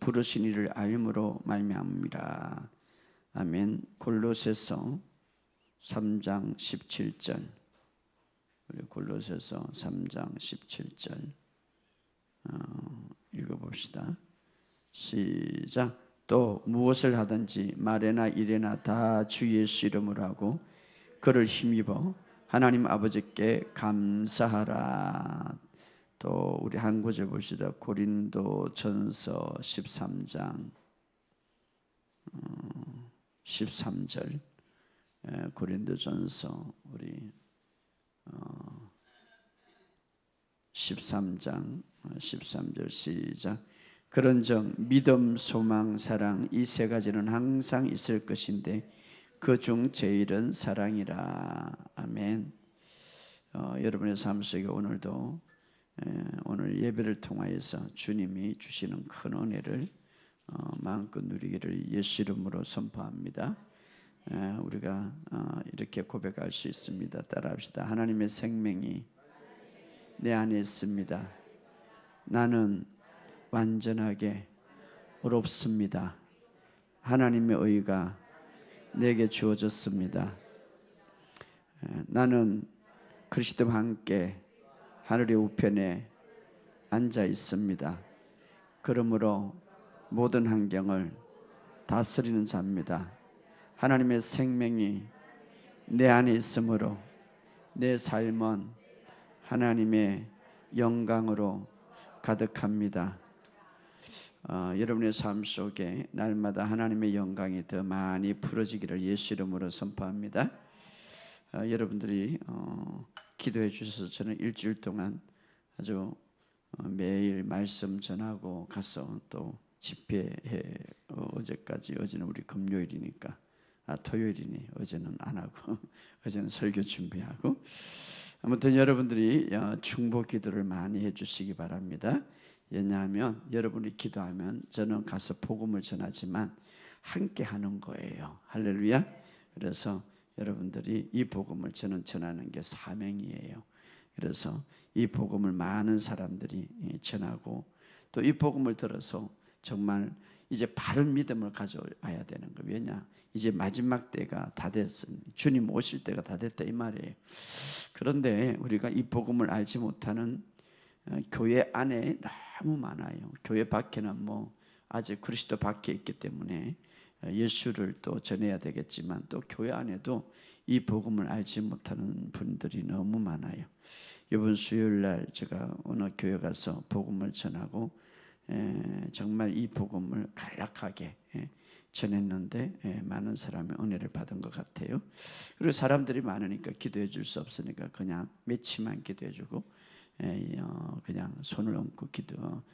부르신 이를 알므로 말미암음이라. 아멘. 골로새서 3장 17절. 우리 골로새서 3장 17절 읽어봅시다. 시작. 또 무엇을 하든지 말에나 일에나 다 주 예수 이름으로 하고 그를 힘입어 하나님 아버지께 감사하라. 또 우리 한 구절 봅시다. 고린도전서 13장 13절. 고린도전서 우리 13장 13절 시작. 그런즉 믿음, 소망, 사랑 이 세 가지는 항상 있을 것인데 그 중 제일은 사랑이라. 아멘. 여러분의 삶 속에 오늘도 오늘 예배를 통하여서 주님이 주시는 큰 은혜를 마음껏 누리기를 예수 이름으로 선포합니다. 우리가 이렇게 고백할 수 있습니다. 따라합시다. 하나님의 생명이 내 안에 있습니다. 나는 완전하게 의롭습니다. 하나님의 의가 내게 주어졌습니다. 나는 그리스도와 함께 하늘의 우편에 앉아 있습니다. 그러므로 모든 환경을 다스리는 자입니다. 하나님의 생명이 내 안에 있으므로 내 삶은 하나님의 영광으로 가득합니다. 여러분의 삶 속에 날마다 하나님의 영광이 더 많이 풀어지기를 예수 이름으로 선포합니다. 여러분들이 기도해 주셔서 저는 일주일 동안 아주 매일 말씀 전하고 가서 또 집회해. 어제까지, 어제는 우리 금요일이니까 토요일이니 어제는 안 하고 어제는 설교 준비하고, 아무튼 여러분들이 중보 기도를 많이 해주시기 바랍니다. 왜냐하면 여러분이 기도하면 저는 가서 복음을 전하지만 함께 하는 거예요. 할렐루야. 그래서 여러분들이 이 복음을 저는 전하는 게 사명이에요. 그래서 이 복음을 많은 사람들이 전하고 또 이 복음을 들어서 정말 이제 바른 믿음을 가져와야 되는 거예요. 왜냐? 이제 마지막 때가 다 됐으니 주님 오실 때가 다 됐다 이 말이에요. 그런데 우리가 이 복음을 알지 못하는 교회 안에 너무 많아요. 교회 밖에는 뭐 아직 그리스도 밖에 있기 때문에 예수를 또 전해야 되겠지만 또 교회 안에도 이 복음을 알지 못하는 분들이 너무 많아요. 이번 수요일 날 제가 어느 교회 가서 복음을 전하고 정말 이 복음을 간략하게 전했는데 많은 사람의 은혜를 받은 것 같아요. 그리고 사람들이 많으니까 기도해 줄 수 없으니까 그냥 며칠만 기도해 주고 그냥 손을 얹고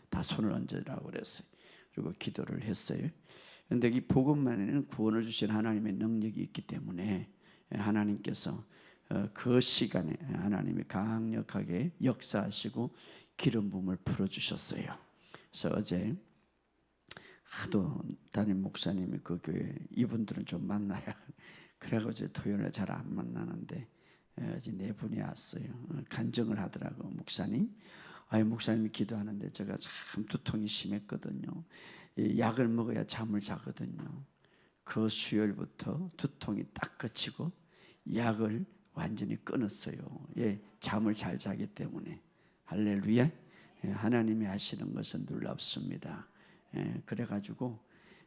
다 손을 얹으라고 그랬어요. 그리고 기도를 했어요. 그런데 이 복음만에는 구원을 주신 하나님의 능력이 있기 때문에 하나님께서 그 시간에 하나님이 강력하게 역사하시고 기름 부음을 풀어주셨어요. 그래서 어제 하도 담임 목사님이 그 교회 이분들은 좀 만나야 그래가지고 토요일에 잘 안 만나는데 어제 네 분이 왔어요. 간증을 하더라고. 목사님, 목사님이 기도하는데 제가 참 두통이 심했거든요. 약을 먹어야 잠을 자거든요. 그 수요일부터 두통이 딱 그치고 약을 완전히 끊었어요. 잠을 잘 자기 때문에. 할렐루야. 하나님이 하시는 것은 놀랍습니다. 그래가지고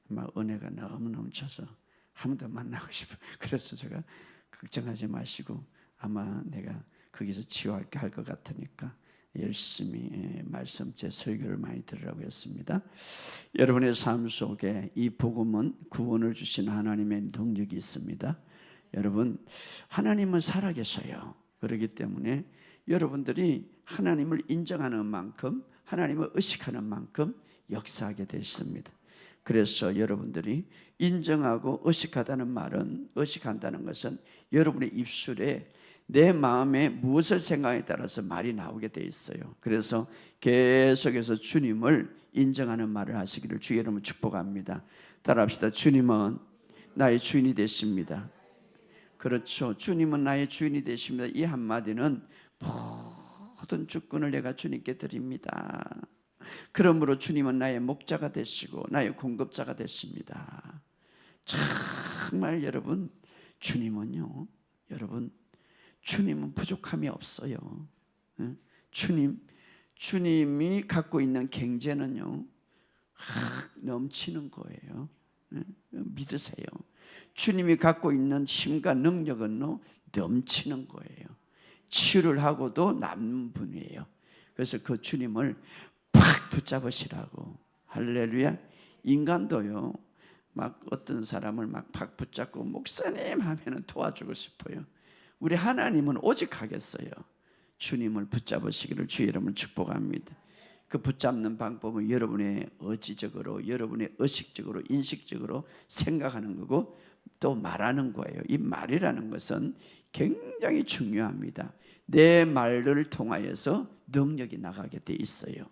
막 은혜가 너무 넘쳐서 한 번 더 만나고 싶어요. 그래서 제가 걱정하지 마시고 아마 내가 거기서 치유할게 할 것 같으니까 열심히 말씀 제 설교를 많이 들으라고 했습니다. 여러분의 삶 속에 이 복음은 구원을 주시는 하나님의 능력이 있습니다. 여러분, 하나님은 살아계셔요. 그렇기 때문에 여러분들이 하나님을 인정하는 만큼, 하나님을 의식하는 만큼 역사하게 되어 있습니다. 그래서 여러분들이 인정하고 의식한다는 것은 여러분의 입술에 내 마음에 무엇을 생각에 따라서 말이 나오게 돼 있어요. 그래서 계속해서 주님을 인정하는 말을 하시기를 주의 이름으로 축복합니다. 따라합시다. 주님은 나의 주인이 되십니다. 그렇죠. 주님은 나의 주인이 되십니다. 이 한마디는 모든 주권을 내가 주님께 드립니다. 그러므로 주님은 나의 목자가 되시고 나의 공급자가 되십니다. 정말 여러분, 주님은요, 여러분, 주님은 부족함이 없어요. 주님이 갖고 있는 경제는요, 넘치는 거예요. 믿으세요. 주님이 갖고 있는 힘과 능력은 넘치는 거예요. 치유를 하고도 남는 분이에요. 그래서 그 주님을 팍 붙잡으시라고. 할렐루야. 인간도요, 막 어떤 사람을 막 팍 붙잡고 목사님 하면은 도와주고 싶어요. 우리 하나님은 오직 하겠어요. 주님을 붙잡으시기를 주의 이름으로 축복합니다. 그 붙잡는 방법은 여러분의 의지적으로, 여러분의 의식적으로, 인식적으로 생각하는 거고 또 말하는 거예요. 이 말이라는 것은 굉장히 중요합니다. 내 말을 통하여서 능력이 나가게 돼 있어요.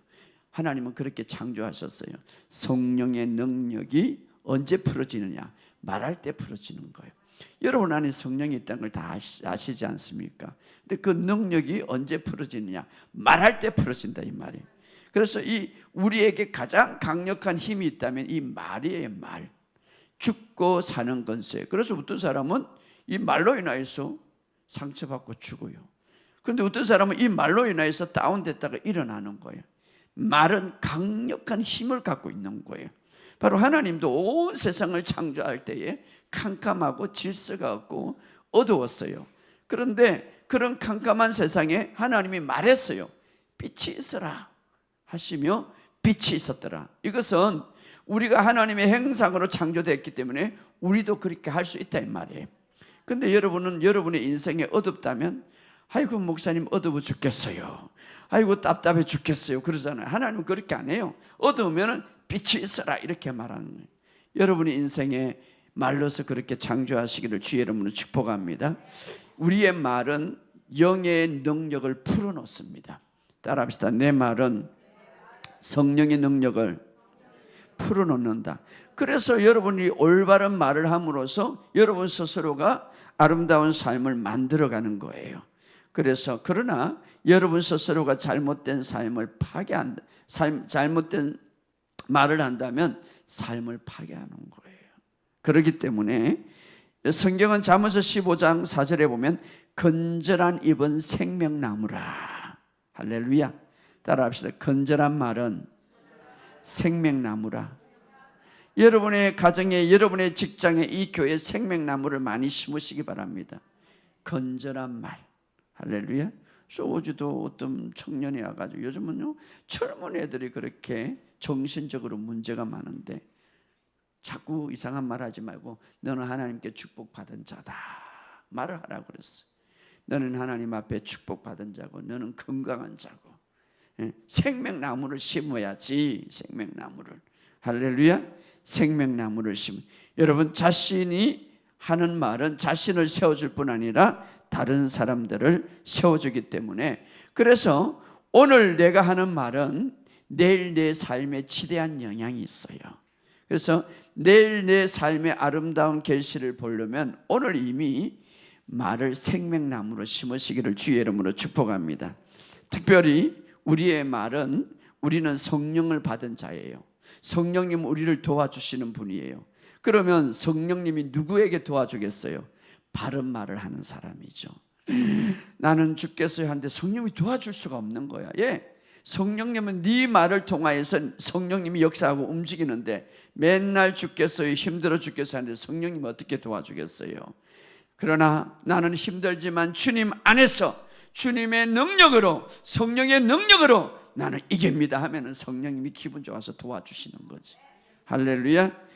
하나님은 그렇게 창조하셨어요. 성령의 능력이 언제 풀어지느냐? 말할 때 풀어지는 거예요. 여러분 안에 성령이 있다는 걸 다 아시지 않습니까? 근데 그 능력이 언제 풀어지느냐? 말할 때 풀어진다 이 말이에요. 그래서 이 우리에게 가장 강력한 힘이 있다면 이 말이에요. 말. 죽고 사는 건세. 그래서 어떤 사람은 이 말로 인하여서 상처받고 죽어요. 그런데 어떤 사람은 이 말로 인하여서 다운됐다가 일어나는 거예요. 말은 강력한 힘을 갖고 있는 거예요. 바로 하나님도 온 세상을 창조할 때에 캄캄하고 질서가 없고 어두웠어요. 그런데 그런 캄캄한 세상에 하나님이 말했어요. 빛이 있어라 하시며 빛이 있었더라. 이것은 우리가 하나님의 형상으로 창조되었기 때문에 우리도 그렇게 할 수 있다 이 말이에요. 근데 여러분은 여러분의 인생에 어둡다면 아이고 목사님 어두워 죽겠어요, 아이고 답답해 죽겠어요 그러잖아요. 하나님은 그렇게 안 해요. 어두우면 빛이 있어라 이렇게 말하는 거예요. 여러분의 인생에 말로서 그렇게 창조하시기를 주의 이름으로 축복합니다. 우리의 말은 영의 능력을 풀어놓습니다. 따라합시다. 내 말은 성령의 능력을 풀어놓는다. 그래서 여러분이 올바른 말을 함으로써 여러분 스스로가 아름다운 삶을 만들어가는 거예요. 그래서 그러나 여러분 스스로가 잘못된 삶을 파괴한다, 잘못된 말을 한다면 삶을 파괴하는 거예요. 그렇기 때문에 성경은 잠언서 15장 4절에 보면 건전한 입은 생명나무라. 할렐루야. 따라합시다. 건전한 말은 생명나무라. 여러분의 가정에, 여러분의 직장에, 이 교회에 생명나무를 많이 심으시기 바랍니다. 건전한 말. 할렐루야. 소주도 어떤 청년이 와가지고 요즘은요 젊은 애들이 그렇게 정신적으로 문제가 많은데 자꾸 이상한 말 하지 말고 너는 하나님께 축복받은 자다 말을 하라고 그랬어요. 너는 하나님 앞에 축복받은 자고 너는 건강한 자고 생명나무를 심어야지. 생명나무를. 할렐루야. 생명나무를 심어. 여러분 자신이 하는 말은 자신을 세워줄 뿐 아니라 다른 사람들을 세워주기 때문에, 그래서 오늘 내가 하는 말은 내일 내 삶에 지대한 영향이 있어요. 그래서 내일 내 삶의 아름다운 결실을 보려면 오늘 이미 말을 생명나무로 심으시기를 주의 이름으로 축복합니다. 특별히 우리의 말은, 우리는 성령을 받은 자예요. 성령님 우리를 도와주시는 분이에요. 그러면 성령님이 누구에게 도와주겠어요? 바른 말을 하는 사람이죠. 나는 죽겠어요 하는데 성령님이 도와줄 수가 없는 거야. 성령님은 네 말을 통하여서 성령님이 역사하고 움직이는데 맨날 죽겠어요, 힘들어 죽겠어요 하는데 성령님이 어떻게 도와주겠어요? 그러나 나는 힘들지만 주님 안에서 주님의 능력으로, 성령의 능력으로 나는 이깁니다 하면은 성령님이 기분 좋아서 도와주시는 거지. 할렐루야.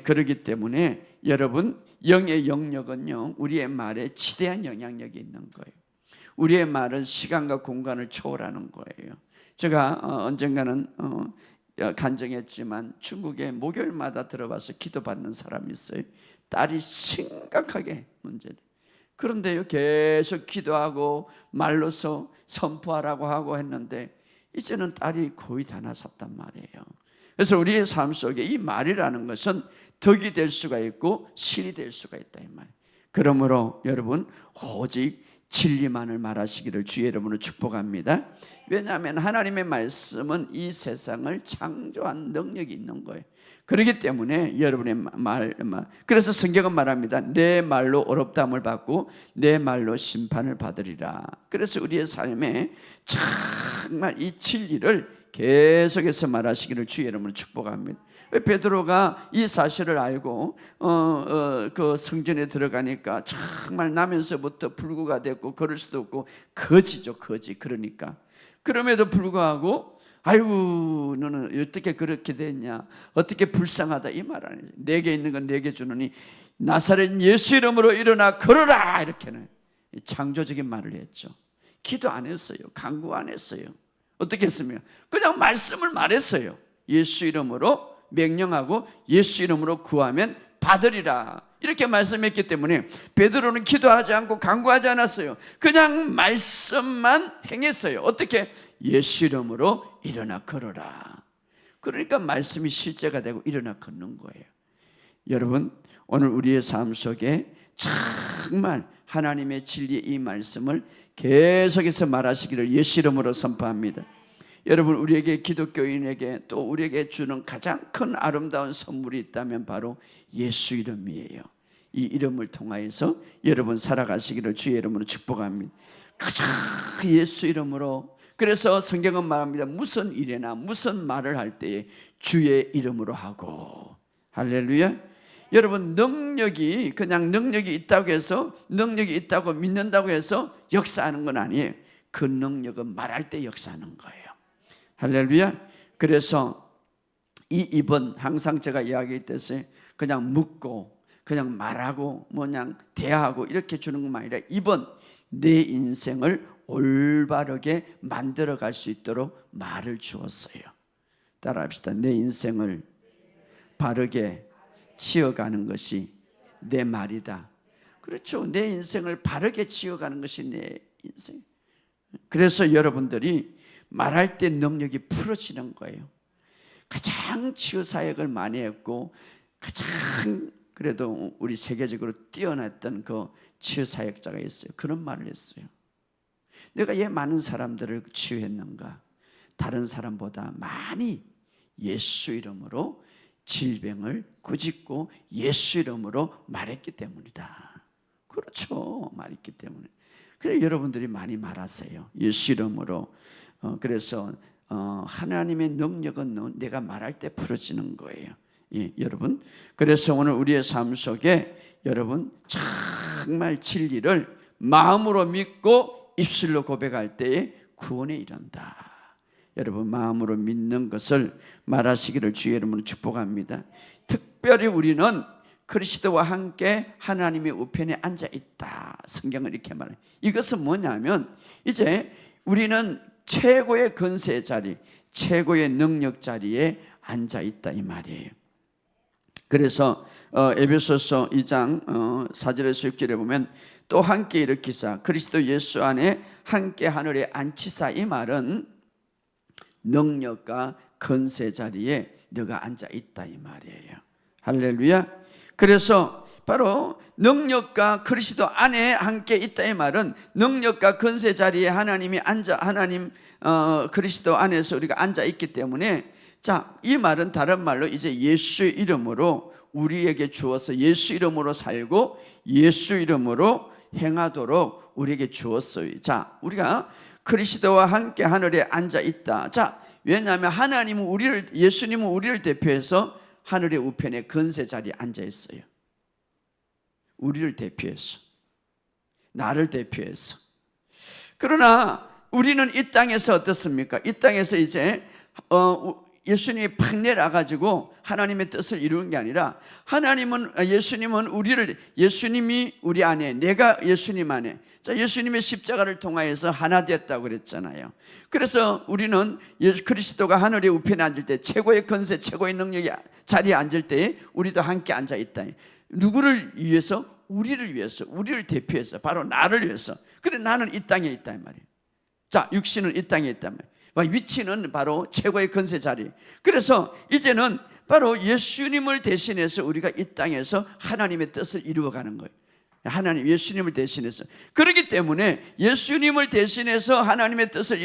그렇기 때문에 여러분 영의 영역은요 우리의 말에 지대한 영향력이 있는 거예요. 우리의 말은 시간과 공간을 초월하는 거예요. 제가 언젠가는 간증했지만 중국에 목요일마다 들어와서 기도받는 사람이 있어요. 딸이 심각하게 문제돼. 그런데요 계속 기도하고 말로서 선포하라고 하고 했는데 이제는 딸이 거의 다 나섰단 말이에요. 그래서 우리의 삶 속에 이 말이라는 것은 덕이 될 수가 있고 실이 될 수가 있다 이 말이에요. 그러므로 여러분 오직 진리만을 말하시기를 주의 이름으로 축복합니다. 왜냐하면 하나님의 말씀은 이 세상을 창조한 능력이 있는 거예요. 그렇기 때문에 여러분의 그래서 성경은 말합니다. 내 말로 어렵다함을 받고 내 말로 심판을 받으리라. 그래서 우리의 삶에 정말 이 진리를 계속해서 말하시기를 주의 이름으로 축복합니다. 베드로가 이 사실을 알고 그 성전에 들어가니까 정말 나면서부터 불구가 됐고 걸을 수도 없고 거지죠, 거지. 그러니까 그럼에도 불구하고 아이고 너는 어떻게 그렇게 됐냐, 어떻게 불쌍하다 이 말 아니죠. 내게 있는 건 내게 주느니 나사렛 예수 이름으로 일어나 걸어라, 이렇게는 창조적인 말을 했죠. 기도 안 했어요. 간구 안 했어요. 어떻게 했습니까? 그냥 말씀을 말했어요. 예수 이름으로 명령하고 예수 이름으로 구하면 받으리라, 이렇게 말씀했기 때문에 베드로는 기도하지 않고 간구하지 않았어요. 그냥 말씀만 행했어요. 어떻게? 예수 이름으로 일어나 걸어라. 그러니까 말씀이 실제가 되고 일어나 걷는 거예요. 여러분, 오늘 우리의 삶 속에 정말 하나님의 진리의 이 말씀을 계속해서 말하시기를 예수 이름으로 선포합니다. 여러분, 우리에게 기독교인에게 또 우리에게 주는 가장 큰 아름다운 선물이 있다면 바로 예수 이름이에요. 이 이름을 통하여서 여러분 살아가시기를 주의 이름으로 축복합니다. 가장 예수 이름으로. 그래서 성경은 말합니다. 무슨 일이나 무슨 말을 할 때에 주의 이름으로 하고. 할렐루야. 여러분, 능력이 그냥 능력이 있다고 해서, 능력이 있다고 믿는다고 해서 역사하는 건 아니에요. 그 능력은 말할 때 역사하는 거예요. 할렐루야. 그래서 이 입은 항상 제가 이야기했듯이 그냥 묻고 그냥 말하고 그냥 대하고 이렇게 주는 것만 아니라 입은 내 인생을 올바르게 만들어갈 수 있도록 말을 주었어요. 따라합시다. 내 인생을 바르게 치어가는 것이 내 말이다. 그렇죠. 내 인생을 바르게 치어가는 것이 내 인생. 그래서 여러분들이 말할 때 능력이 풀어지는 거예요. 가장 치유사역을 많이 했고 가장 그래도 우리 세계적으로 뛰어났던 그 치유사역자가 있어요. 그런 말을 했어요. 내가 왜 많은 사람들을 치유했는가? 다른 사람보다 많이 예수 이름으로 질병을 꾸짖고 예수 이름으로 말했기 때문이다. 그렇죠. 말했기 때문에. 그래서 여러분들이 많이 말하세요. 예수 이름으로. 그래서 하나님의 능력은 내가 말할 때 풀어지는 거예요. 예, 여러분. 그래서 오늘 우리의 삶 속에 여러분 정말 진리를 마음으로 믿고 입술로 고백할 때에 구원에 이른다. 여러분, 마음으로 믿는 것을 말하시기를 주의 이름으로 축복합니다. 특별히 우리는 그리스도와 함께 하나님의 우편에 앉아 있다. 성경은 이렇게 말해요. 이것은 뭐냐면 이제 우리는 최고의 권세 자리, 최고의 능력 자리에 앉아 있다 이 말이에요. 그래서 에베소서 2장 4절에서 6절에 보면 또 함께 일으키사 그리스도 예수 안에 함께 하늘에 앉히사, 이 말은 능력과 권세 자리에 너가 앉아 있다 이 말이에요. 할렐루야. 그래서 바로 능력과 그리스도 안에 함께 있다 이 말은 능력과 권세 자리에 하나님이 앉아, 하나님 그리스도 안에서 우리가 앉아 있기 때문에, 자, 이 말은 다른 말로 이제 예수 이름으로 우리에게 주어서 예수 이름으로 살고 예수 이름으로 행하도록 우리에게 주었어요. 자, 우리가 그리스도와 함께 하늘에 앉아 있다. 자, 왜냐하면 하나님은 예수님은 우리를 대표해서 하늘의 우편에 권세 자리에 앉아 있어요. 우리를 대표해서, 나를 대표해서. 그러나 우리는 이 땅에서 어떻습니까? 이 땅에서 이제 예수님이 팍 내려가지고 하나님의 뜻을 이루는 게 아니라 예수님이 우리 안에, 내가 예수님 안에. 자, 예수님의 십자가를 통하여서 하나 됐다고 그랬잖아요. 그래서 우리는 예수 그리스도가 하늘의 우편에 앉을 때, 최고의 권세, 최고의 능력이 자리에 앉을 때에 우리도 함께 앉아 있다. 누구를 위해서? 우리를 위해서, 우리를 대표해서, 바로 나를 위해서. 그래, 나는 이 땅에 있다 이 말이에요. 자, 육신은 이 땅에 있단 말이에요. 위치는 바로 최고의 권세 자리. 그래서 이제는 바로 예수님을 대신해서 우리가 이 땅에서 하나님의 뜻을 이루어가는 거예요. 하나님 예수님을 대신해서. 그렇기 때문에 예수님을 대신해서 하나님의 뜻을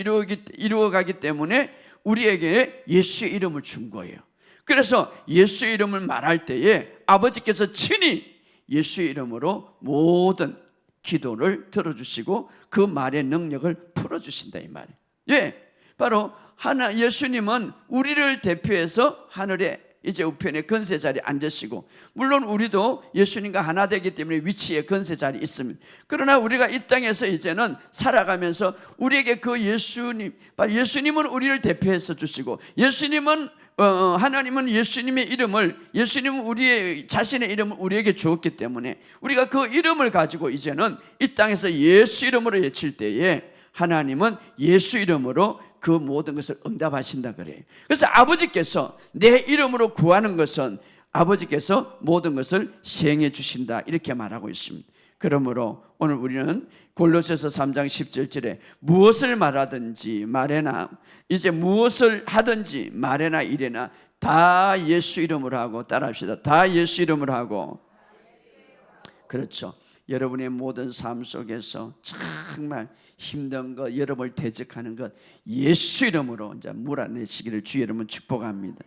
이루어가기 때문에 우리에게 예수의 이름을 준 거예요. 그래서 예수의 이름을 말할 때에 아버지께서 친히 예수의 이름으로 모든 기도를 들어주시고 그 말의 능력을 풀어주신다 이 말이에요. 예, 바로 예수님은 우리를 대표해서 하늘에 이제 우편에 권세 자리에 앉으시고, 물론 우리도 예수님과 하나 되기 때문에 위치에 권세 자리에 있습니다. 그러나 우리가 이 땅에서 이제는 살아가면서 우리에게 그 예수님은 우리를 대표해서 주시고, 하나님은 예수님의 우리의 자신의 이름을 우리에게 주었기 때문에 우리가 그 이름을 가지고 이제는 이 땅에서 예수 이름으로 외칠 때에 하나님은 예수 이름으로 그 모든 것을 응답하신다 그래요. 그래서 아버지께서 내 이름으로 구하는 것은 아버지께서 모든 것을 시행해 주신다 이렇게 말하고 있습니다. 그러므로 오늘 우리는 골로새서 3장 17절에 무엇을 말하든지 말해나, 이제 무엇을 하든지 말해나 이래나 다 예수 이름으로 하고, 따라합시다. 다 예수 이름으로 하고. 그렇죠. 여러분의 모든 삶 속에서 정말 힘든 것, 여러분을 대적하는 것 예수 이름으로 이제 몰아내시기를 주의 이름으로 축복합니다.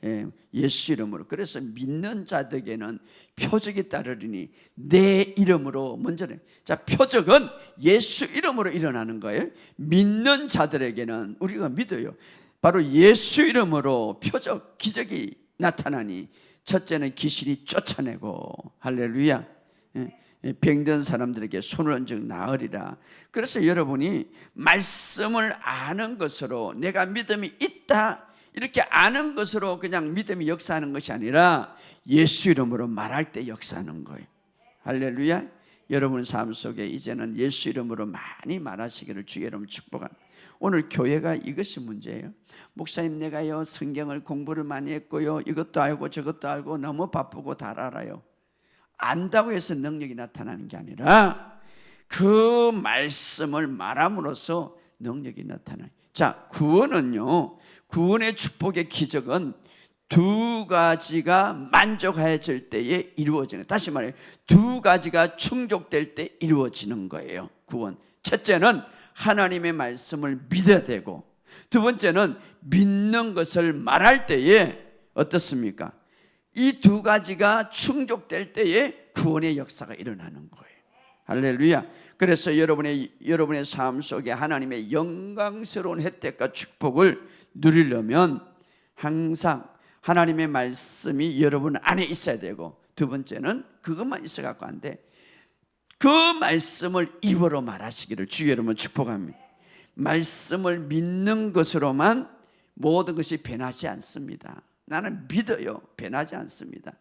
예, 예수 이름으로. 그래서 믿는 자들에게는 표적이 따르리니 내 이름으로 먼저는, 자, 표적은 예수 이름으로 일어나는 거예요. 믿는 자들에게는, 우리가 믿어요, 바로 예수 이름으로 표적, 기적이 나타나니 첫째는 귀신이 쫓아내고, 할렐루야. 예. 병든 사람들에게 손을 얹어 나으리라. 그래서 여러분이 말씀을 아는 것으로, 내가 믿음이 있다 이렇게 아는 것으로 그냥 믿음이 역사하는 것이 아니라 예수 이름으로 말할 때 역사하는 거예요. 할렐루야. 여러분 삶 속에 이제는 예수 이름으로 많이 말하시기를 주의 이름으로 축복합니다. 오늘 교회가 이것이 문제예요. 목사님, 내가요 성경을 공부를 많이 했고요, 이것도 알고 저것도 알고 너무 바쁘고 다 알아요. 안다고 해서 능력이 나타나는 게 아니라 그 말씀을 말함으로써 능력이 나타나요. 자, 구원은요, 구원의 축복의 기적은 두 가지가 만족해질 때에 이루어지는, 다시 말해 두 가지가 충족될 때 이루어지는 거예요. 구원, 첫째는 하나님의 말씀을 믿어야 되고, 두 번째는 믿는 것을 말할 때에 어떻습니까? 이 두 가지가 충족될 때에 구원의 역사가 일어나는 거예요. 할렐루야. 그래서 여러분의 삶 속에 하나님의 영광스러운 혜택과 축복을 누리려면 항상 하나님의 말씀이 여러분 안에 있어야 되고, 두 번째는 그것만 있어갖고 안 돼. 그 말씀을 입으로 말하시기를 주의 여러분 축복합니다. 말씀을 믿는 것으로만 모든 것이 변하지 않습니다. 나는 믿어요. 변하지 않습니다.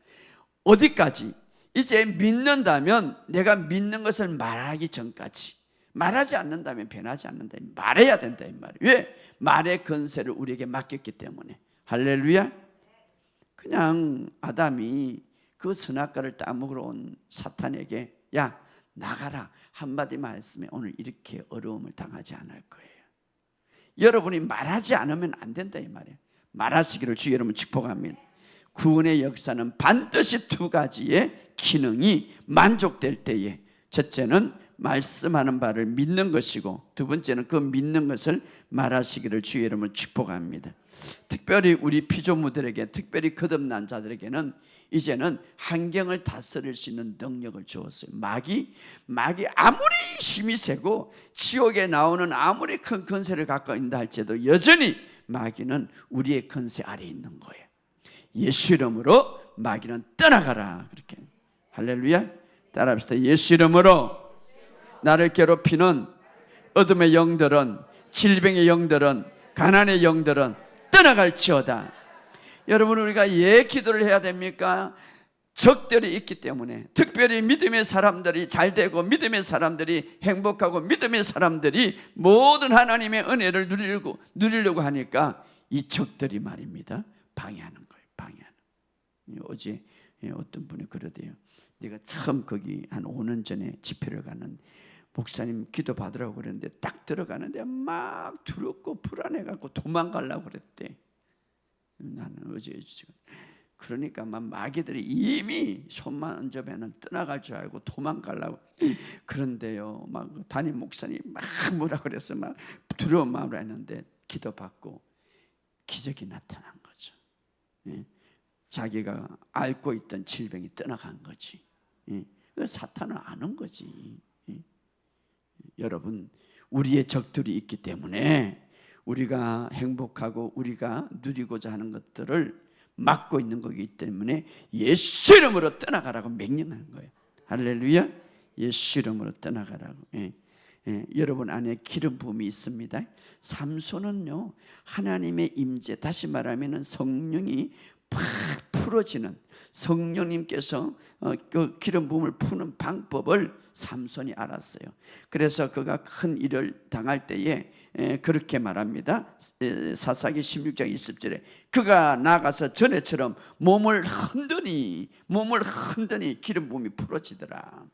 어디까지? 이제 믿는다면 내가 믿는 것을 말하기 전까지, 말하지 않는다면 변하지 않는다. 말해야 된다 이 말이에요. 왜? 말의 권세를 우리에게 맡겼기 때문에. 할렐루야. 그냥 아담이 그 선악과를 따먹으러 온 사탄에게 야 나가라 한마디 말씀에 오늘 이렇게 어려움을 당하지 않을 거예요. 여러분이 말하지 않으면 안 된다 이 말이에요. 말하시기를 주의 여러분 축복합니다. 구원의 역사는 반드시 두 가지의 기능이 만족될 때에, 첫째는 말씀하는 바를 믿는 것이고, 두 번째는 그 믿는 것을 말하시기를 주의 이름으로 축복합니다. 특별히 우리 피조물들에게, 특별히 거듭난 자들에게는 이제는 환경을 다스릴 수 있는 능력을 주었어요. 마귀 아무리 힘이 세고 지옥에 나오는 아무리 큰 권세를 갖고 있다 할지라도 여전히 마귀는 우리의 권세 아래에 있는 거예요. 예수 이름으로 마귀는 떠나가라. 그렇게. 할렐루야. 따라합시다. 예수 이름으로 나를 괴롭히는 어둠의 영들은, 질병의 영들은, 가난의 영들은 떠나갈지어다. 여러분, 우리가 왜 기도를 해야 됩니까? 적들이 있기 때문에. 특별히 믿음의 사람들이 잘 되고, 믿음의 사람들이 행복하고, 믿음의 사람들이 모든 하나님의 은혜를 누리려고 하니까 이 적들이 말입니다, 방해하는 거예요. 방해하는. 어제 어떤 분이 그러대요. 내가 처음 거기 한 5년 전에 집회를 갔는데 목사님 기도 받으라고 그랬는데 딱 들어가는데 막 두렵고 불안해갖고 도망가려고 그랬대. 나는 어제 지금 그러니까 막 마귀들이 이미 손만 얹으면 떠나갈 줄 알고 도망가려고. 그런데요, 막 담임 목사님 막 뭐라 그래서 막 두려운 마음으로 했는데 기도받고 기적이 나타난 거죠. 자기가 앓고 있던 질병이 떠나간 거지. 사탄은 아는 거지. 여러분, 우리의 적들이 있기 때문에 우리가 행복하고 우리가 누리고자 하는 것들을 막고 있는 거기 때문에 예수 이름으로 떠나가라고 명령하는 거예요. 할렐루야. 예수 이름으로 떠나가라고. 여러분 안에 기름 부음이 있습니다. 삼손은요, 하나님의 임재, 다시 말하면 성령이 팍 풀어지는, 성령님께서 그 기름 부음을 푸는 방법을 삼손이 알았어요. 그래서 그가 큰 일을 당할 때에 그렇게 말합니다. 사사기 16장 20절에 그가 나가서 전에처럼 몸을 흔드니 기름 부음이 풀어지더라.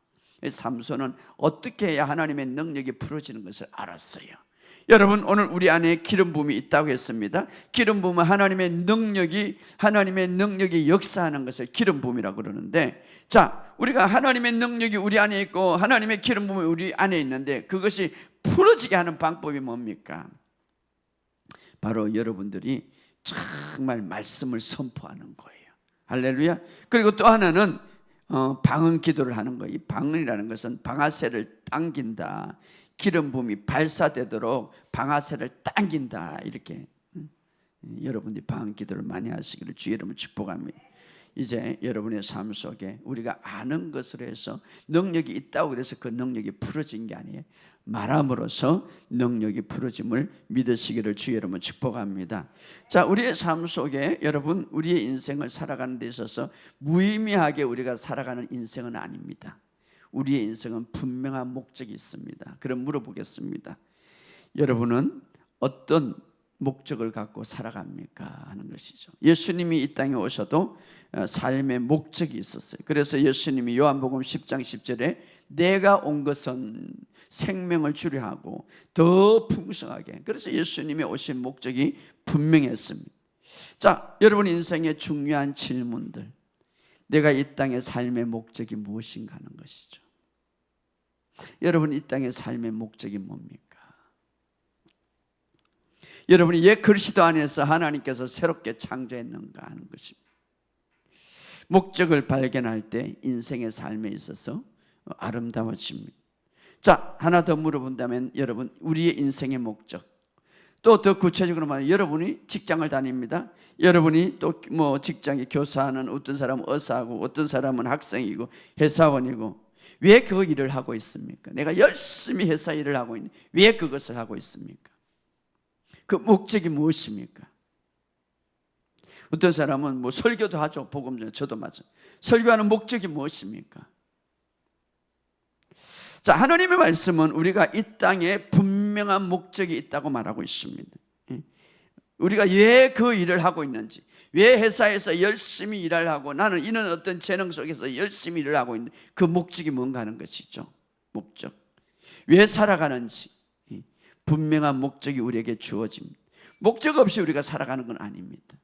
삼손은 어떻게 해야 하나님의 능력이 풀어지는 것을 알았어요. 여러분, 오늘 우리 안에 기름 부음이 있다고 했습니다. 기름 부음은 하나님의 능력이 역사하는 것을 기름 부음이라고 그러는데, 자, 우리가 하나님의 능력이 우리 안에 있고 하나님의 기름 부음이 우리 안에 있는데 그것이 풀어지게 하는 방법이 뭡니까? 바로 여러분들이 정말 말씀을 선포하는 거예요. 할렐루야. 그리고 또 하나는 방언 기도를 하는 거예요. 이 방언이라는 것은 방아쇠를 당긴다, 기름 부음이 발사되도록 방아쇠를 당긴다, 이렇게. 여러분들이 방언 기도를 많이 하시기를 주의 이름으로 축복합니다. 이제 여러분의 삶 속에 우리가 아는 것으로 해서 능력이 있다고 그래서 그 능력이 풀어진 게 아니에요. 말함으로써 능력이 풀어짐을 믿으시기를 주의 이름으로 축복합니다. 자, 우리의 삶 속에 여러분, 우리의 인생을 살아가는 데 있어서 무의미하게 우리가 살아가는 인생은 아닙니다. 우리의 인생은 분명한 목적이 있습니다. 그럼 물어보겠습니다. 여러분은 어떤 목적을 갖고 살아갑니까? 하는 것이죠. 예수님이 이 땅에 오셔도 삶의 목적이 있었어요. 그래서 예수님이 요한복음 10장 10절에 내가 온 것은 생명을 주려 하고 더 풍성하게. 그래서 예수님이 오신 목적이 분명했습니다. 자, 여러분 인생의 중요한 질문들, 내가 이 땅의 삶의 목적이 무엇인가 하는 것이죠. 여러분 이 땅의 삶의 목적이 뭡니까? 여러분이 옛 그리스도 안에서 하나님께서 새롭게 창조했는가 하는 것입니다. 목적을 발견할 때 인생의 삶에 있어서 아름다워집니다. 자, 하나 더 물어본다면 여러분, 우리의 인생의 목적, 또 더 구체적으로 말하면 여러분이 직장을 다닙니다. 여러분이 또 뭐 직장에 교사하는, 어떤 사람은 의사하고 어떤 사람은 학생이고 회사원이고, 왜 그 일을 하고 있습니까? 내가 열심히 회사 일을 하고 있는데 왜 그것을 하고 있습니까? 그 목적이 무엇입니까? 어떤 사람은 뭐 설교도 하죠. 복음 전에. 저도 맞아요. 설교하는 목적이 무엇입니까? 자, 하나님의 말씀은 우리가 이 땅에 분명한 목적이 있다고 말하고 있습니다. 우리가 왜 그 일을 하고 있는지, 왜 회사에서 열심히 일을 하고 나는 이런 어떤 재능 속에서 열심히 일을 하고 있는데 그 목적이 뭔가 하는 것이죠. 목적. 왜 살아가는지 분명한 목적이 우리에게 주어집니다. 목적 없이 우리가 살아가는 건 아닙니다.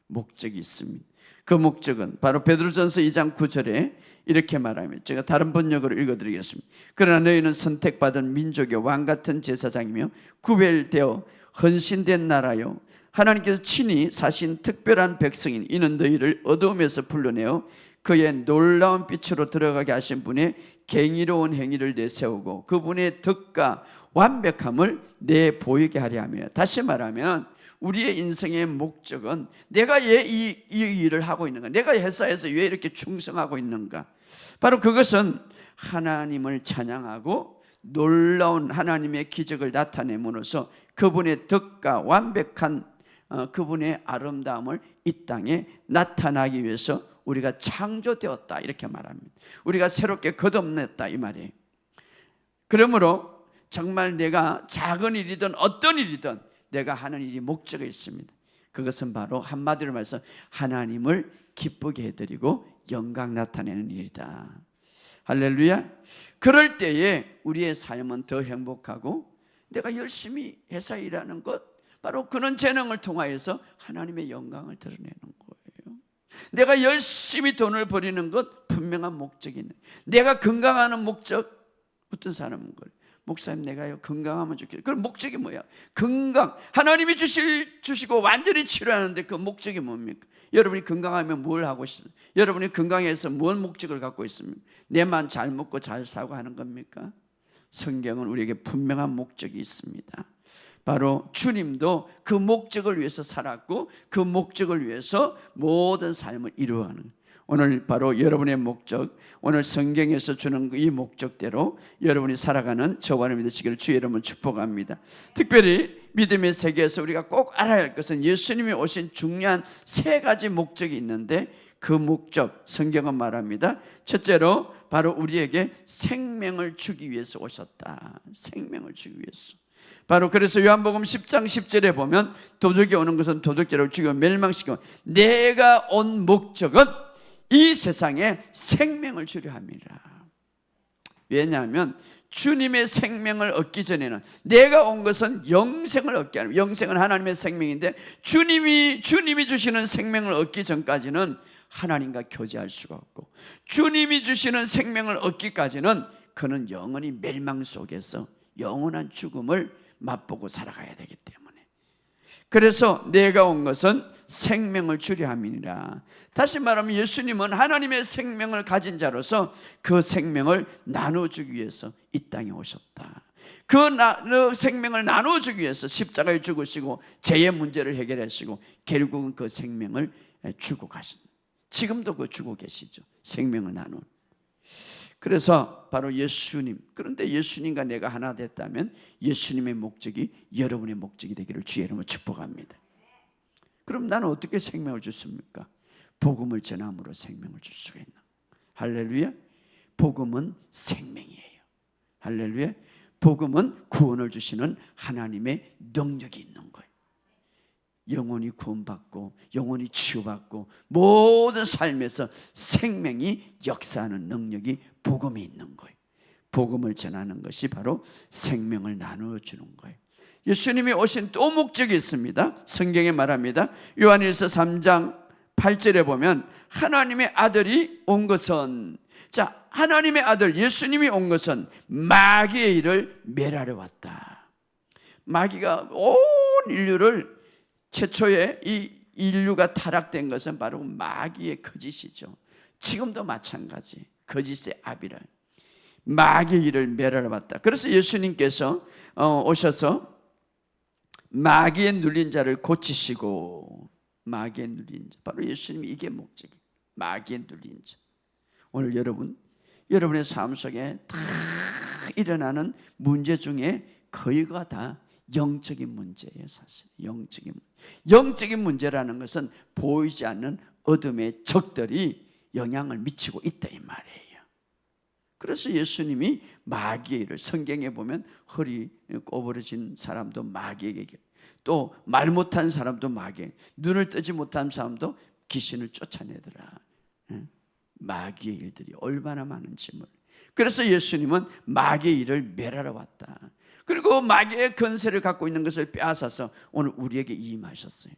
목적이 있습니다. 그 목적은 바로 베드로전서 2장 9절에 이렇게 말합니다. 제가 다른 번역으로 읽어드리겠습니다. 그러나 너희는 선택받은 민족의 왕같은 제사장이며 구별되어 헌신된 나라요 하나님께서 친히 사신 특별한 백성인, 이는 너희를 어두움에서 불러내어 그의 놀라운 빛으로 들어가게 하신 분의 경이로운 행위를 내세우고 그분의 덕과 완벽함을 내보이게 하려 하며. 다시 말하면 우리의 인생의 목적은 내가 왜 이 일을 하고 있는가, 내가 회사에서 왜 이렇게 충성하고 있는가, 바로 그것은 하나님을 찬양하고 놀라운 하나님의 기적을 나타내므로써 그분의 덕과 완벽한 그분의 아름다움을 이 땅에 나타나기 위해서 우리가 창조되었다, 이렇게 말합니다. 우리가 새롭게 거듭났다, 이 말이에요. 그러므로 정말 내가 작은 일이든 어떤 일이든 내가 하는 일이 목적이 있습니다. 그것은 바로 한마디로 말해서 하나님을 기쁘게 해드리고 영광 나타내는 일이다. 할렐루야. 그럴 때에 우리의 삶은 더 행복하고, 내가 열심히 회사 일하는 것, 바로 그런 재능을 통하여서 하나님의 영광을 드러내는 거예요. 내가 열심히 돈을 버리는 것 분명한 목적이 있네. 내가 건강하는 목적. 어떤 사람은 그래. 목사님 내가요 건강하면 좋겠어요. 그럼 목적이 뭐야? 건강. 하나님이 주시고 완전히 치료하는데 그 목적이 뭡니까? 여러분이 건강하면 뭘 하고 싶습니까? 여러분이 건강해서 뭔 목적을 갖고 있습니까? 내만 잘 먹고 잘 사고 하는 겁니까? 성경은 우리에게 분명한 목적이 있습니다. 바로 주님도 그 목적을 위해서 살았고 그 목적을 위해서 모든 삶을 이루어가는, 오늘 바로 여러분의 목적, 오늘 성경에서 주는 이 목적대로 여러분이 살아가는 저와 여러분이 되시기를 주의 이름으로 축복합니다. 특별히 믿음의 세계에서 우리가 꼭 알아야 할 것은 예수님이 오신 중요한 세 가지 목적이 있는데, 그 목적 성경은 말합니다. 첫째로 바로 우리에게 생명을 주기 위해서 오셨다. 생명을 주기 위해서. 바로 그래서 요한복음 10장 10절에 보면 도둑이 오는 것은 도둑질하고 죽이고 멸망시키고 내가 온 목적은 이 세상에 생명을 주려 함이라. 왜냐하면 주님의 생명을 얻기 전에는, 내가 온 것은 영생을 얻게 하는, 영생은 하나님의 생명인데 주님이 주시는 생명을 얻기 전까지는 하나님과 교제할 수가 없고, 주님이 주시는 생명을 얻기까지는 그는 영원히 멸망 속에서 영원한 죽음을 맛보고 살아가야 되기 때문에, 그래서 내가 온 것은 생명을 주려 함이니라. 다시 말하면 예수님은 하나님의 생명을 가진 자로서 그 생명을 나눠주기 위해서 이 땅에 오셨다. 그 생명을 나눠주기 위해서 십자가에 죽으시고 죄의 문제를 해결하시고 결국은 그 생명을 주고 가신다. 지금도 그 주고 계시죠. 생명을 나눈. 그래서 바로 예수님, 그런데 예수님과 내가 하나 됐다면 예수님의 목적이 여러분의 목적이 되기를 주의 이름으로 축복합니다. 그럼 나는 어떻게 생명을 줬습니까? 복음을 전함으로 생명을 줄 수가 있는. 할렐루야. 복음은 생명이에요. 할렐루야. 복음은 구원을 주시는 하나님의 능력이 있는 거예요. 영혼이 구원받고 영혼이 치유받고 모든 삶에서 생명이 역사하는 능력이 복음이 있는 거예요. 복음을 전하는 것이 바로 생명을 나누어주는 거예요. 예수님이 오신 또 목적이 있습니다. 성경에 말합니다. 요한일서 3장 8절에 보면 하나님의 아들이 온 것은, 자, 하나님의 아들 예수님이 온 것은 마귀의 일을 멸하러 왔다. 마귀가 온 인류를, 최초에 이 인류가 타락된 것은 바로 마귀의 거짓이죠. 지금도 마찬가지. 거짓의 아비라. 마귀의 일을 멸하러 왔다. 그래서 예수님께서 오셔서 마귀에 눌린 자를 고치시고, 마귀에 눌린 자, 바로 예수님이 이게 목적이에요. 마귀에 눌린 자. 오늘 여러분의 삶 속에 다 일어나는 문제 중에 거의가 다 영적인 문제예요. 사실 영적인 문제라는 것은 보이지 않는 어둠의 적들이 영향을 미치고 있다 이 말이에요. 그래서 예수님이 마귀의 일을, 성경에 보면 허리 꼬부러진 사람도 마귀에게, 또 말 못한 사람도 마귀, 눈을 뜨지 못한 사람도 귀신을 쫓아내더라. 마귀의 일들이 얼마나 많은지 몰라요. 그래서 예수님은 마귀의 일을 멸하러 왔다. 그리고 마귀의 권세를 갖고 있는 것을 빼앗아서 오늘 우리에게 임하셨어요.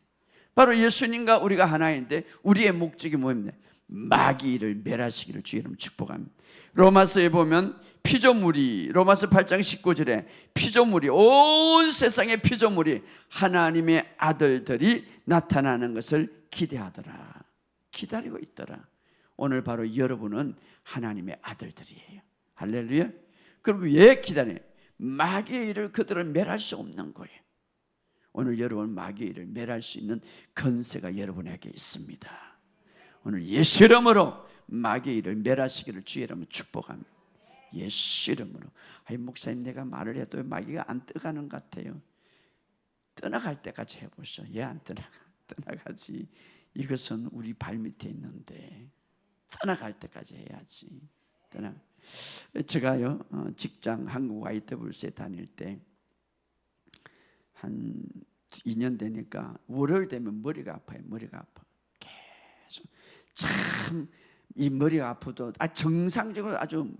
바로 예수님과 우리가 하나인데 우리의 목적이 뭐입니까? 마귀의 일을 멸하시기를 주의 이름으로 축복합니다. 로마서에 보면 피조물이, 로마서 8장 19절에 피조물이, 온 세상의 피조물이 하나님의 아들들이 나타나는 것을 기대하더라. 기다리고 있더라. 오늘 바로 여러분은 하나님의 아들들이에요. 할렐루야. 그럼 왜 기다려요? 마귀의 일을 그들을 멸할 수 없는 거예요. 오늘 여러분 마귀의 일을 멸할 수 있는 권세가 여러분에게 있습니다. 오늘 예수 이름으로 마귀의 일을 멸하시기를 주의 이름으로 축복합니다. 예수 이름으로. 아이 목사님, 내가 말을 해도 마귀가 안 떠가는 것 같아요. 떠나갈 때까지 해보시죠. 얘 안 떠나가지. 이것은 우리 발밑에 있는데 떠나갈 때까지 해야지. 제가요 직장 한국 YWC에 다닐 때 한 2년 되니까 월요일 되면 머리가 아파요. 머리가 아파. 계속 참 이 머리가 아프도 정상적으로 아주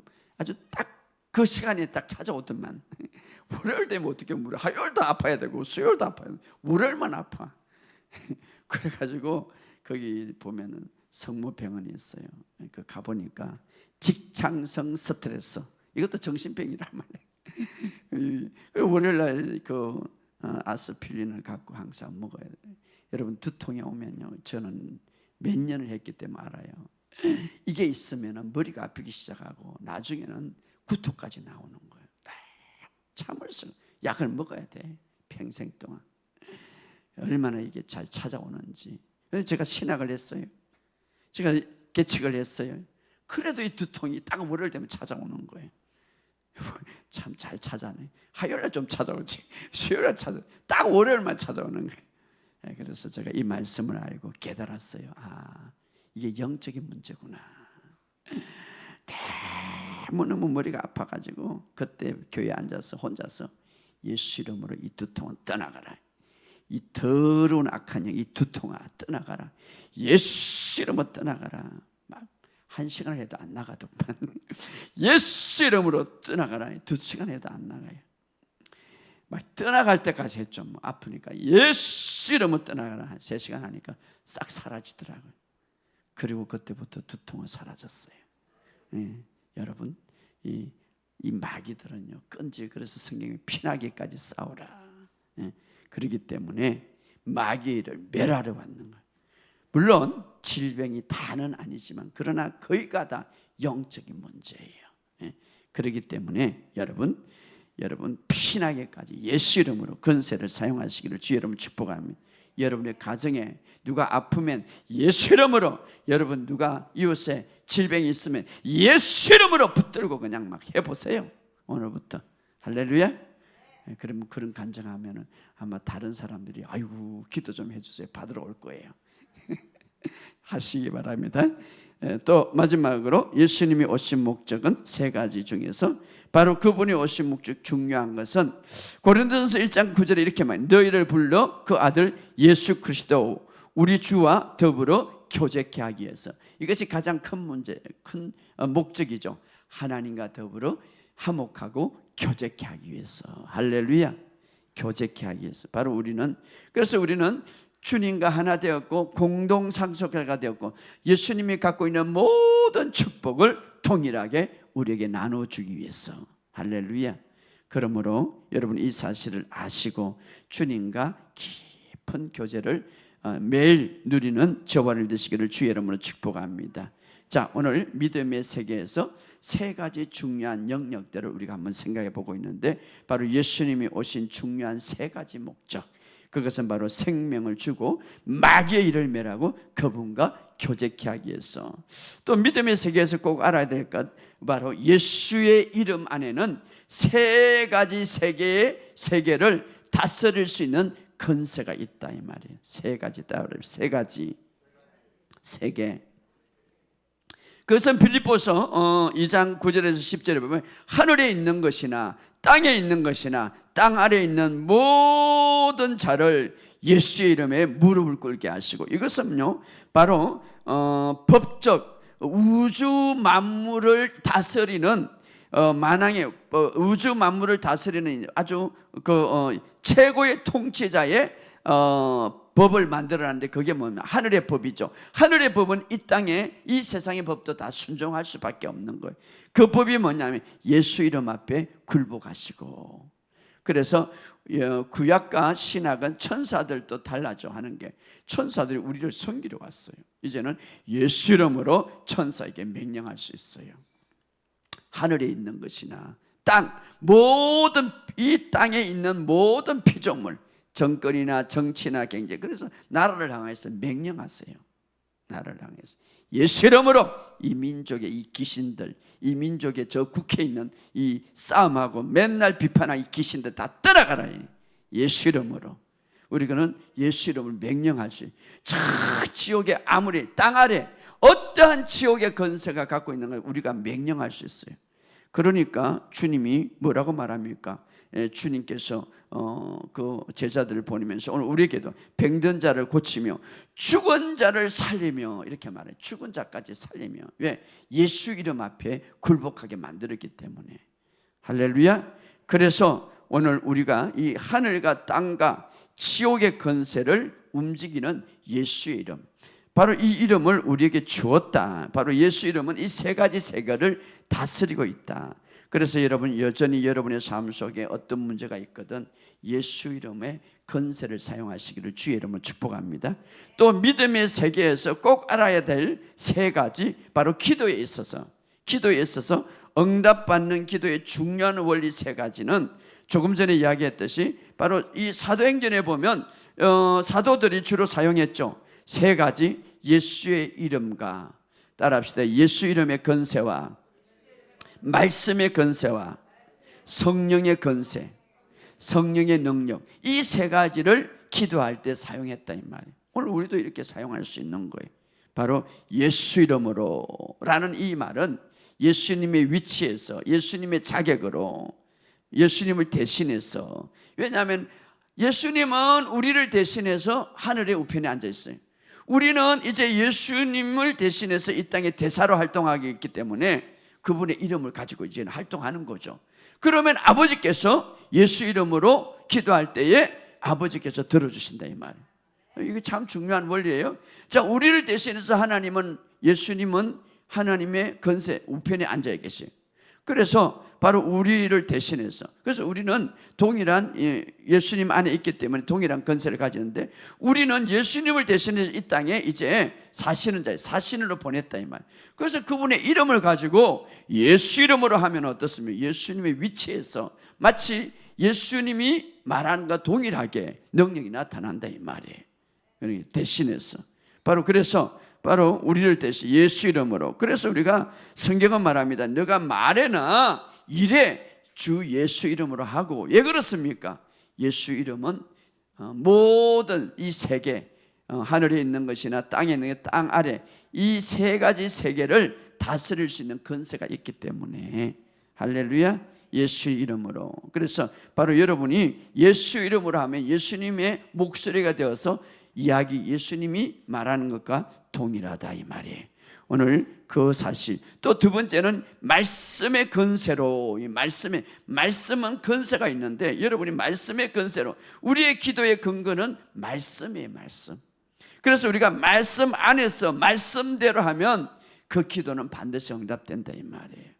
딱 그 시간에 딱 찾아오더만. 월요일 되면 어떻게 물어? 화요일도 아파야 되고 수요일도 아파요. 월요일만 아파. 그래가지고 거기 보면은 성모병원이 있어요. 그 가보니까 직창성 스트레스, 이것도 정신병이란 말이에요. 월요일날 아스피린을 갖고 항상 먹어야 돼요. 여러분 두통이 오면요, 저는 몇 년을 했기 때문에 알아요. 이게 있으면 머리가 아프기 시작하고 나중에는 구토까지 나오는 거예요. 참을 수, 약을 먹어야 돼, 평생 동안. 얼마나 이게 잘 찾아오는지. 그래서 제가 신학을 했어요. 제가 개척을 했어요. 그래도 이 두통이 딱 월요일 되면 찾아오는 거예요. 참 잘 찾아내. 화요일에 좀 찾아오지, 수요일에 딱 월요일만 찾아오는 거예요. 그래서 제가 이 말씀을 알고 깨달았어요. 이게 영적인 문제구나. 너무 머리가 아파가지고 그때 교회에 앉아서 혼자서 예수 이름으로 이 두통은 떠나가라. 이 더러운 악한 영, 이 두통아 떠나가라. 예수 이름으로 떠나가라. 막 1시간 해도 안 나가더만. 예수 이름으로 떠나가라. 2시간 해도 안 나가요. 막 떠나갈 때까지 했죠. 뭐 아프니까 예수 이름으로 떠나가라. 한 3시간 하니까 싹 사라지더라고요. 그리고 그때부터 두통은 사라졌어요. 여러분, 이 마귀들은요 끈질, 그래서 성경이 피나기까지 싸우라. 그렇기 때문에 마귀를 멸하러 왔는 거예요. 물론 질병이 다는 아니지만 그러나 거의가 다 영적인 문제예요. 그렇기 때문에 여러분 피나기까지 예수 이름으로 권세를 사용하시기를 주 여러분 축복합니다. 여러분의 가정에 누가 아프면 예수 이름으로, 여러분 누가 이웃에 질병이 있으면 예수 이름으로 붙들고 그냥 막 해보세요. 오늘부터. 할렐루야. 그러면 그런 간증하면 아마 다른 사람들이 아이고 기도 좀 해주세요 받으러 올 거예요. 하시기 바랍니다. 또 마지막으로 예수님이 오신 목적은 3가지 중에서 바로 그분이 오신 목적 중요한 것은 고린도전서 1장 9절에 이렇게 말해요. 너희를 불러 그 아들 예수 그리스도 우리 주와 더불어 교제케 하기 위해서. 이것이 가장 큰 문제, 큰 목적이죠. 하나님과 더불어 화목하고 교제케 하기 위해서. 할렐루야. 교제케 하기 위해서. 바로 그래서 우리는 주님과 하나 되었고 공동 상속자가 되었고 예수님이 갖고 있는 모든 축복을 동일하게 우리에게 나눠주기 위해서. 할렐루야. 그러므로 여러분 이 사실을 아시고 주님과 깊은 교제를 매일 누리는 저와 여러분 되시기를 주의 이름으로 축복합니다. 자, 오늘 믿음의 세계에서 3가지 중요한 영역들을 우리가 한번 생각해 보고 있는데 바로 예수님이 오신 중요한 3가지 목적, 그것은 바로 생명을 주고 마귀의 일을 멸하고 그분과 교제케 하기 위해서. 또 믿음의 세계에서 꼭 알아야 될 것, 바로 예수의 이름 안에는 3가지 세계를 다스릴 수 있는 권세가 있다 이 말이에요. 3가지 따로 3가지 세계. 그것은 빌립보서 2장 9절에서 10절에 보면 하늘에 있는 것이나 땅에 있는 것이나 땅 아래에 있는 모든 자를 예수의 이름에 무릎을 꿇게 하시고, 이것은요 바로 법적 우주 만물을 다스리는 만왕의 우주 만물을 다스리는 아주 최고의 통치자의 법을 만들어놨는데 그게 뭐냐면 하늘의 법이죠. 하늘의 법은 이 땅에 이 세상의 법도 다 순종할 수밖에 없는 거예요. 그 법이 뭐냐면 예수 이름 앞에 굴복하시고. 그래서 구약과 신약은 천사들도 달라져 하는 게, 천사들이 우리를 섬기러 왔어요. 이제는 예수 이름으로 천사에게 명령할 수 있어요. 하늘에 있는 것이나 이 땅에 있는 모든 피조물, 정권이나 정치나 경제, 그래서 나라를 향해서 명령하세요. 나라를 향해서 예수 이름으로 이 민족의 이 귀신들, 이 민족의 저 국회에 있는 이 싸움하고 맨날 비판하는 이 귀신들 다 떠나가라. 예수 이름으로. 우리는 예수 이름을 명령할 수 있어요. 저 지옥에 아무리 땅 아래 어떠한 지옥의 권세가 갖고 있는 걸 우리가 명령할 수 있어요. 그러니까 주님이 뭐라고 말합니까? 주님께서 그 제자들을 보내면서 오늘 우리에게도 병든 자를 고치며 죽은 자를 살리며 이렇게 말해요. 죽은 자까지 살리며. 왜? 예수 이름 앞에 굴복하게 만들었기 때문에. 할렐루야. 그래서 오늘 우리가 이 하늘과 땅과 지옥의 권세를 움직이는 예수의 이름, 바로 이 이름을 우리에게 주었다. 바로 예수 이름은 이 세 가지 세계를 다스리고 있다. 그래서 여러분 여전히 여러분의 삶 속에 어떤 문제가 있거든 예수 이름의 건세를 사용하시기를 주의 이름으로 축복합니다. 또 믿음의 세계에서 꼭 알아야 될 세 가지, 바로 기도에 있어서 응답받는 기도의 중요한 원리 세 가지는 조금 전에 이야기했듯이 바로 이 사도행전에 보면 사도들이 주로 사용했죠. 세 가지, 예수의 이름과, 따라합시다, 예수 이름의 건세와 말씀의 건세와 성령의 건세, 성령의 능력, 이 세 가지를 기도할 때 사용했다 이 말이에요. 오늘 우리도 이렇게 사용할 수 있는 거예요. 바로 예수 이름으로 라는 이 말은 예수님의 위치에서, 예수님의 자격으로, 예수님을 대신해서, 왜냐하면 예수님은 우리를 대신해서 하늘의 우편에 앉아 있어요. 우리는 이제 예수님을 대신해서 이 땅에 대사로 활동하기 있기 때문에 그분의 이름을 가지고 이제는 활동하는 거죠. 그러면 아버지께서 예수 이름으로 기도할 때에 아버지께서 들어주신다 이 말이에요. 이게 참 중요한 원리예요. 자, 우리를 대신해서 예수님은 하나님의 건세 우편에 앉아 계세요. 그래서 바로 우리를 대신해서, 그래서 우리는 동일한 예수님 안에 있기 때문에 동일한 건세를 가지는데, 우리는 예수님을 대신해서 이 땅에 이제 사시는 자예요. 사신으로 보냈다 이 말. 그래서 그분의 이름을 가지고 예수 이름으로 하면 어떻습니까? 예수님의 위치에서 마치 예수님이 말하는 것과 동일하게 능력이 나타난다 이 말이에요. 대신해서 그래서 우리를 대신 예수 이름으로. 그래서 우리가 성경은 말합니다. 너가 말해나 이래 주 예수 이름으로 하고. 왜 그렇습니까? 예수 이름은 모든 이 세계, 하늘에 있는 것이나 땅에 있는 것, 땅 아래 이 세 가지 세계를 다스릴 수 있는 건세가 있기 때문에, 할렐루야, 예수 이름으로. 그래서 바로 여러분이 예수 이름으로 하면 예수님의 목소리가 되어서 예수님이 말하는 것과 동일하다 이 말이에요. 오늘 그 사실. 또 두 번째는 말씀의 건세로. 이 말씀은 건세가 있는데, 여러분이 말씀의 건세로, 우리의 기도의 근거는 말씀이에요. 말씀. 그래서 우리가 말씀 안에서 말씀대로 하면 그 기도는 반드시 응답된다 이 말이에요.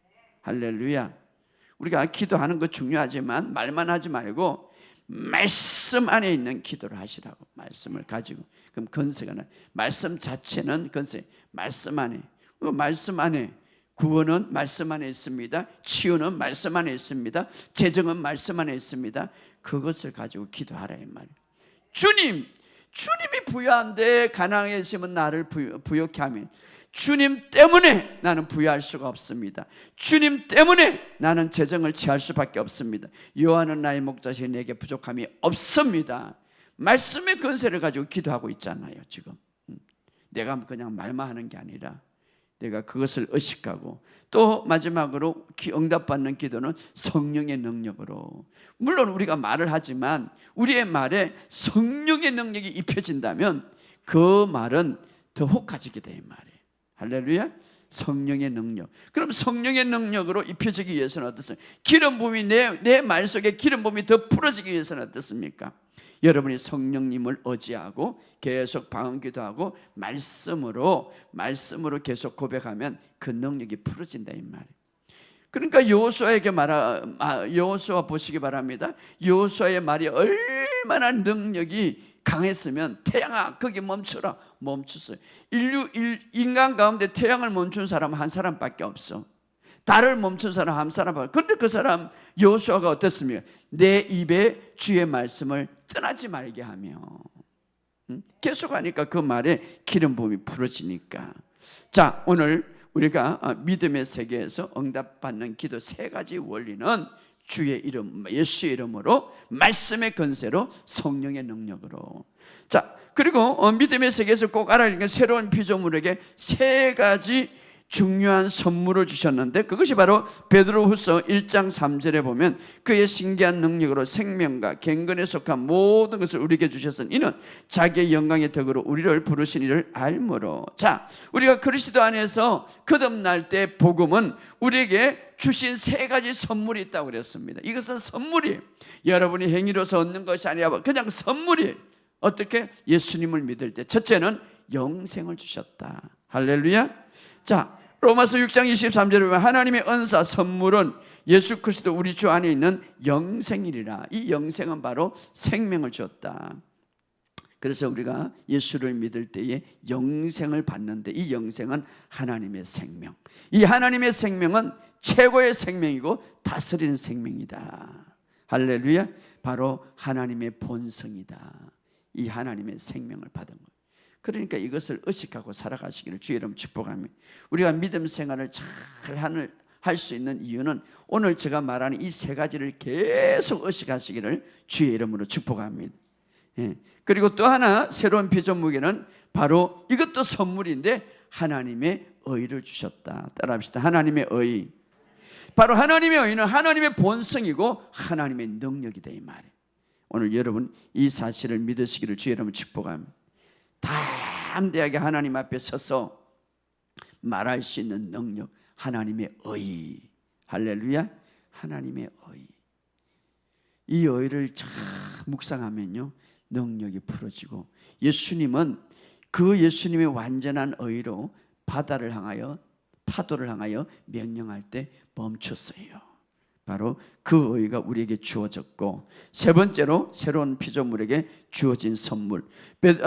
할렐루야. 우리가 기도하는 거 중요하지만 말만 하지 말고 말씀 안에 있는 기도를 하시라고. 말씀을 가지고. 그럼 건세가 나. 말씀 자체는 건세. 말씀 안에. 말씀 안에 구원은 말씀 안에 있습니다. 치유는 말씀 안에 있습니다. 재정은 말씀 안에 있습니다. 그것을 가지고 기도하라 이 말이에요. 주님이 부여한데 가난해지면 나를 부욕해 하면, 주님 때문에 나는 부여할 수가 없습니다. 주님 때문에 나는 재정을 취할 수밖에 없습니다. 여호와는 나의 목자시니 내게 부족함이 없습니다. 말씀의 건세를 가지고 기도하고 있잖아요. 지금 내가 그냥 말만 하는 게 아니라 내가 그것을 의식하고, 또 마지막으로 응답받는 기도는 성령의 능력으로. 물론 우리가 말을 하지만 우리의 말에 성령의 능력이 입혀진다면 그 말은 더 혹해지게 돼 이 말이에요. 할렐루야. 성령의 능력. 그럼 성령의 능력으로 입혀지기 위해서는 어떻습니까? 기름 부음이 내 말 속에 기름 부음이 더 풀어지기 위해서는 어떻습니까? 여러분이 성령님을 의지하고 계속 방언기도하고 말씀으로 계속 고백하면 그 능력이 풀어진다 이 말이에요. 그러니까 여호수아 보시기 바랍니다. 여호수아의 말이 얼마나 능력이 강했으면, 태양아 거기 멈춰라, 멈췄어요. 인간 가운데 태양을 멈춘 사람은 한 사람밖에 없어. 달을 멈춘 사람 한 사람밖에. 그런데 그 사람 여호수아가 어땠습니까? 내 입에 주의 말씀을 떠나지 말게 하며, 계속하니까 그 말에 기름 부음이 풀어지니까. 자, 오늘 우리가 믿음의 세계에서 응답받는 기도 세 가지 원리는 주의 이름, 예수의 이름으로, 말씀의 건세로, 성령의 능력으로. 자, 그리고 믿음의 세계에서 꼭 알아야 할 새로운 피조물에게 세 가지 중요한 선물을 주셨는데, 그것이 바로 베드로후서 1장 3절에 보면 그의 신기한 능력으로 생명과 갱건에 속한 모든 것을 우리에게 주셨으니 이는 자기의 영광의 덕으로 우리를 부르신 이를 알므로. 자, 우리가 그리스도 안에서 거듭날 때 복음은 우리에게 주신 세 가지 선물이 있다고 그랬습니다. 이것은 선물이에요. 여러분이 행위로서 얻는 것이 아니라 그냥 선물이에요. 어떻게? 예수님을 믿을 때 첫째는 영생을 주셨다. 할렐루야. 자, 로마서 6장 23절에 보면 하나님의 은사 선물은 예수 그리스도 우리 주 안에 있는 영생이리라. 이 영생은 바로 생명을 주었다. 그래서 우리가 예수를 믿을 때에 영생을 받는데, 이 영생은 하나님의 생명, 이 하나님의 생명은 최고의 생명이고 다스리는 생명이다. 할렐루야. 바로 하나님의 본성이다. 이 하나님의 생명을 받은 것. 그러니까 이것을 의식하고 살아가시기를 주의 이름 축복합니다. 우리가 믿음 생활을 잘 할 수 있는 이유는 오늘 제가 말하는 이 세 가지를 계속 의식하시기를 주의 이름으로 축복합니다. 예. 그리고 또 하나 새로운 피조무게는 바로 이것도 선물인데 하나님의 의를 주셨다. 따라합시다. 하나님의 의. 바로 하나님의 의는 하나님의 본성이고 하나님의 능력이다, 이 말이에요. 오늘 여러분 이 사실을 믿으시기를 주의 이름으로 축복합니다. 담대하게 하나님 앞에 서서 말할 수 있는 능력, 하나님의 의. 할렐루야. 하나님의 의. 이 의를 참 묵상하면요 능력이 풀어지고, 예수님은 그 예수님의 완전한 의로 바다를 향하여, 파도를 향하여 명령할 때 멈췄어요. 바로 그 의가 우리에게 주어졌고, 세 번째로 새로운 피조물에게 주어진 선물,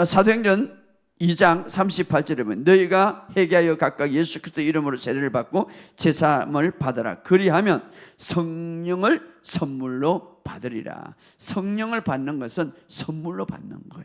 사도행전 2장 38절에 보면 너희가 회개하여 각각 예수 그리스도 이름으로 세례를 받고 제사함을 받으라. 그리하면 성령을 선물로 받으리라. 성령을 받는 것은 선물로 받는 거예요.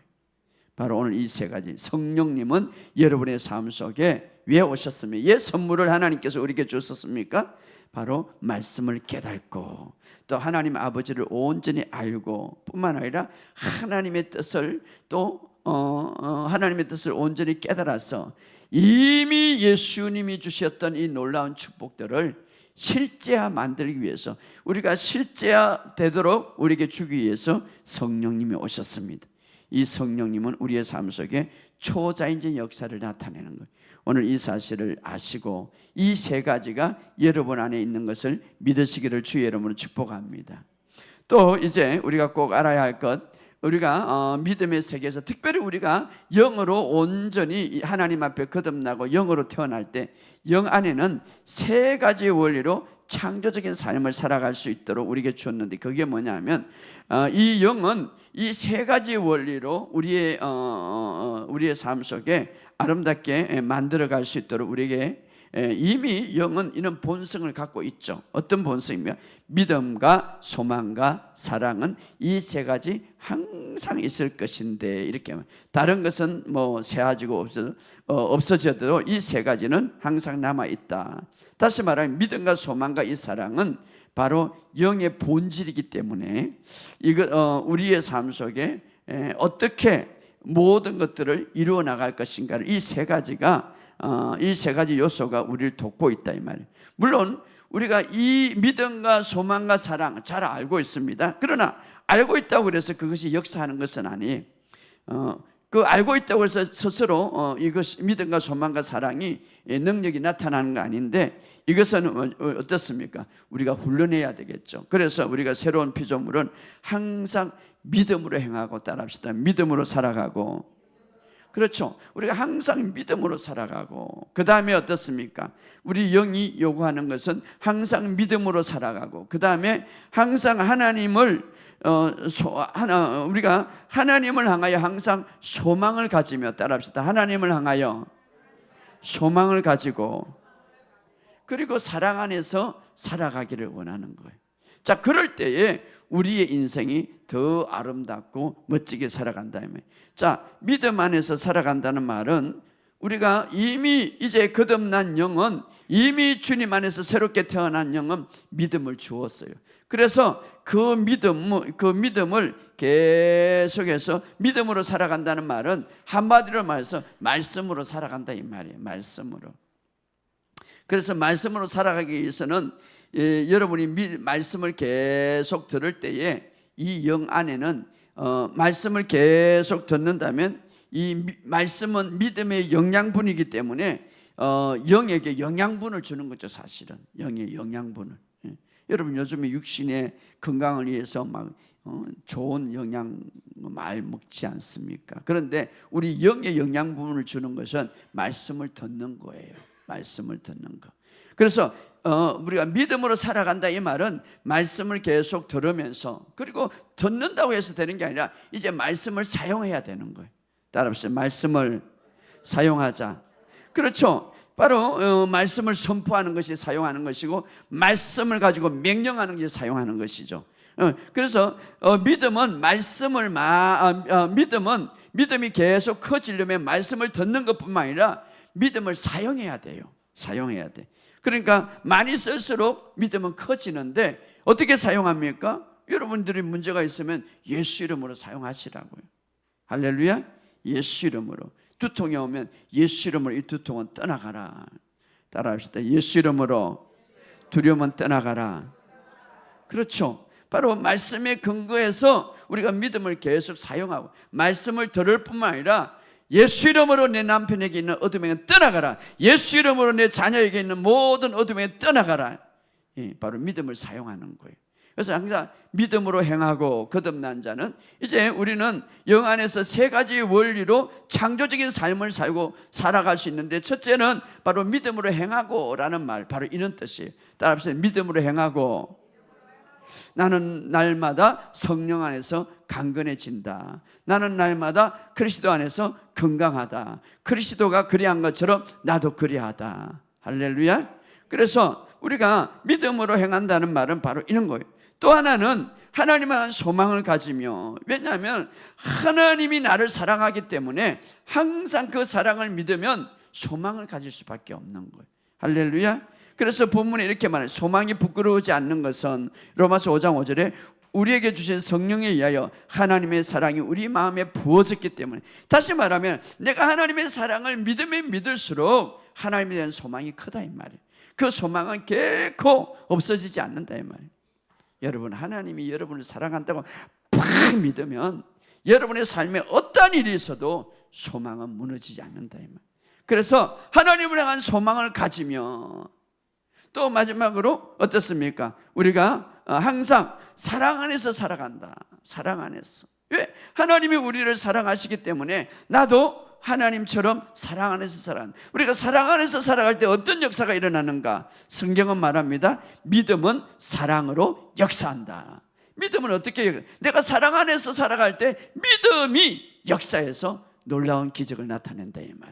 바로 오늘 이 세 가지, 성령님은 여러분의 삶 속에 왜 오셨으며 왜 선물을 하나님께서 우리에게 주셨습니까? 바로 말씀을 깨닫고 또 하나님 아버지를 온전히 알고 뿐만 아니라 하나님의 뜻을 또 하나님의 뜻을 온전히 깨달아서 이미 예수님이 주셨던 이 놀라운 축복들을 실제화 만들기 위해서, 우리가 실제화 되도록 우리에게 주기 위해서 성령님이 오셨습니다. 이 성령님은 우리의 삶 속에 초자연적인 역사를 나타내는 거예요. 오늘 이 사실을 아시고 이 세 가지가 여러분 안에 있는 것을 믿으시기를 주의 이름으로 축복합니다. 또 이제 우리가 꼭 알아야 할 것, 우리가 믿음의 세계에서 특별히 우리가 영으로 온전히 하나님 앞에 거듭나고 영으로 태어날 때 영 안에는 세 가지 원리로 창조적인 삶을 살아갈 수 있도록 우리에게 주었는데, 그게 뭐냐면 이 영은 이 세 가지 원리로 우리의 삶 속에 아름답게 만들어갈 수 있도록 우리에게 이미 영은 이런 본성을 갖고 있죠. 어떤 본성이며 믿음과 소망과 사랑은 이 세 가지 항상 있을 것인데, 이렇게 다른 것은 뭐 새아지고 없어져도 이 세 가지는 항상 남아 있다. 다시 말하면 믿음과 소망과 이 사랑은 바로 영의 본질이기 때문에 우리의 삶 속에 어떻게 모든 것들을 이루어 나갈 것인가를 이 세 가지 요소가 우리를 돕고 있다, 이 말이에요. 물론 우리가 이 믿음과 소망과 사랑 잘 알고 있습니다. 그러나 알고 있다고 해서 그것이 역사하는 것은 아니에요. 그 알고 있다고 해서 스스로 이것 믿음과 소망과 사랑이 능력이 나타나는 거 아닌데, 이것은 어떻습니까? 우리가 훈련해야 되겠죠. 그래서 우리가 새로운 피조물은 항상 믿음으로 행하고, 따라합시다. 믿음으로 살아가고. 그렇죠. 우리가 항상 믿음으로 살아가고, 그 다음에 어떻습니까? 우리 영이 요구하는 것은 항상 믿음으로 살아가고, 그 다음에 항상 우리가 하나님을 향하여 항상 소망을 가지며, 따라합시다. 하나님을 향하여 소망을 가지고, 그리고 사랑 안에서 살아가기를 원하는 거예요. 자, 그럴 때에 우리의 인생이 더 아름답고 멋지게 살아간다면, 자, 믿음 안에서 살아간다는 말은 우리가 이미 이제 거듭난 영은, 이미 주님 안에서 새롭게 태어난 영은 믿음을 주었어요. 그래서 그 믿음을 계속해서 믿음으로 살아간다는 말은 한마디로 말해서 말씀으로 살아간다, 이 말이에요. 말씀으로. 그래서 말씀으로 살아가기 위해서는 여러분이 말씀을 계속 들을 때에 이 영 안에는 말씀을 계속 듣는다면 이 말씀은 믿음의 영양분이기 때문에 영에게 영양분을 주는 거죠. 사실은 영의 영양분을. 여러분 요즘에 육신의 건강을 위해서 막 좋은 영양 많이 먹지 않습니까? 그런데 우리 영의 영양분을 주는 것은 말씀을 듣는 거예요. 말씀을 듣는 거. 그래서 우리가 믿음으로 살아간다 이 말은 말씀을 계속 들으면서, 그리고 듣는다고 해서 되는 게 아니라 이제 말씀을 사용해야 되는 거예요. 따라합시다. 말씀을 사용하자. 그렇죠. 바로 말씀을 선포하는 것이 사용하는 것이고, 말씀을 가지고 명령하는 것이 사용하는 것이죠. 그래서 믿음은 믿음이 계속 커지려면 말씀을 듣는 것뿐만 아니라 믿음을 사용해야 돼요. 사용해야 돼. 그러니까 많이 쓸수록 믿음은 커지는데 어떻게 사용합니까? 여러분들이 문제가 있으면 예수 이름으로 사용하시라고요. 할렐루야. 예수 이름으로. 두통이 오면 예수 이름으로 이 두통은 떠나가라. 따라합시다. 예수 이름으로 두려움은 떠나가라. 그렇죠. 바로 말씀에 근거해서 우리가 믿음을 계속 사용하고, 말씀을 들을 뿐만 아니라 예수 이름으로 내 남편에게 있는 어둠에 떠나가라. 예수 이름으로 내 자녀에게 있는 모든 어둠에 떠나가라. 바로 믿음을 사용하는 거예요. 그래서 항상 믿음으로 행하고 거듭난 자는, 이제 우리는 영 안에서 세 가지 원리로 창조적인 삶을 살고 살아갈 수 있는데, 첫째는 바로 믿음으로 행하고 라는 말, 바로 이런 뜻이에요. 따라합시다. 믿음으로 행하고. 나는 날마다 성령 안에서 강건해진다. 나는 날마다 그리스도 안에서 건강하다. 그리스도가 그리한 것처럼 나도 그리하다. 할렐루야. 그래서 우리가 믿음으로 행한다는 말은 바로 이런 거예요. 또 하나는 하나님에 대한 소망을 가지며, 왜냐하면 하나님이 나를 사랑하기 때문에 항상 그 사랑을 믿으면 소망을 가질 수밖에 없는 거예요. 할렐루야. 그래서 본문에 이렇게 말해요. 소망이 부끄러우지 않는 것은, 로마서 5장 5절에 우리에게 주신 성령에 의하여 하나님의 사랑이 우리 마음에 부어졌기 때문에, 다시 말하면 내가 하나님의 사랑을 믿으면 믿을수록 하나님에 대한 소망이 크다 이 말이에요. 그 소망은 결코 없어지지 않는다 이 말이에요. 여러분, 하나님이 여러분을 사랑한다고 팍 믿으면 여러분의 삶에 어떠한 일이 있어도 소망은 무너지지 않는다 이 말이에요. 그래서 하나님을 향한 소망을 가지며, 또 마지막으로 어떻습니까? 우리가 항상 사랑 안에서 살아간다. 사랑 안에서. 왜? 하나님이 우리를 사랑하시기 때문에 나도 하나님처럼 사랑 안에서 살아간다. 우리가 사랑 안에서 살아갈 때 어떤 역사가 일어나는가? 성경은 말합니다. 믿음은 사랑으로 역사한다. 믿음은 어떻게? 내가 사랑 안에서 살아갈 때 믿음이 역사에서 놀라운 기적을 나타낸다 이 말.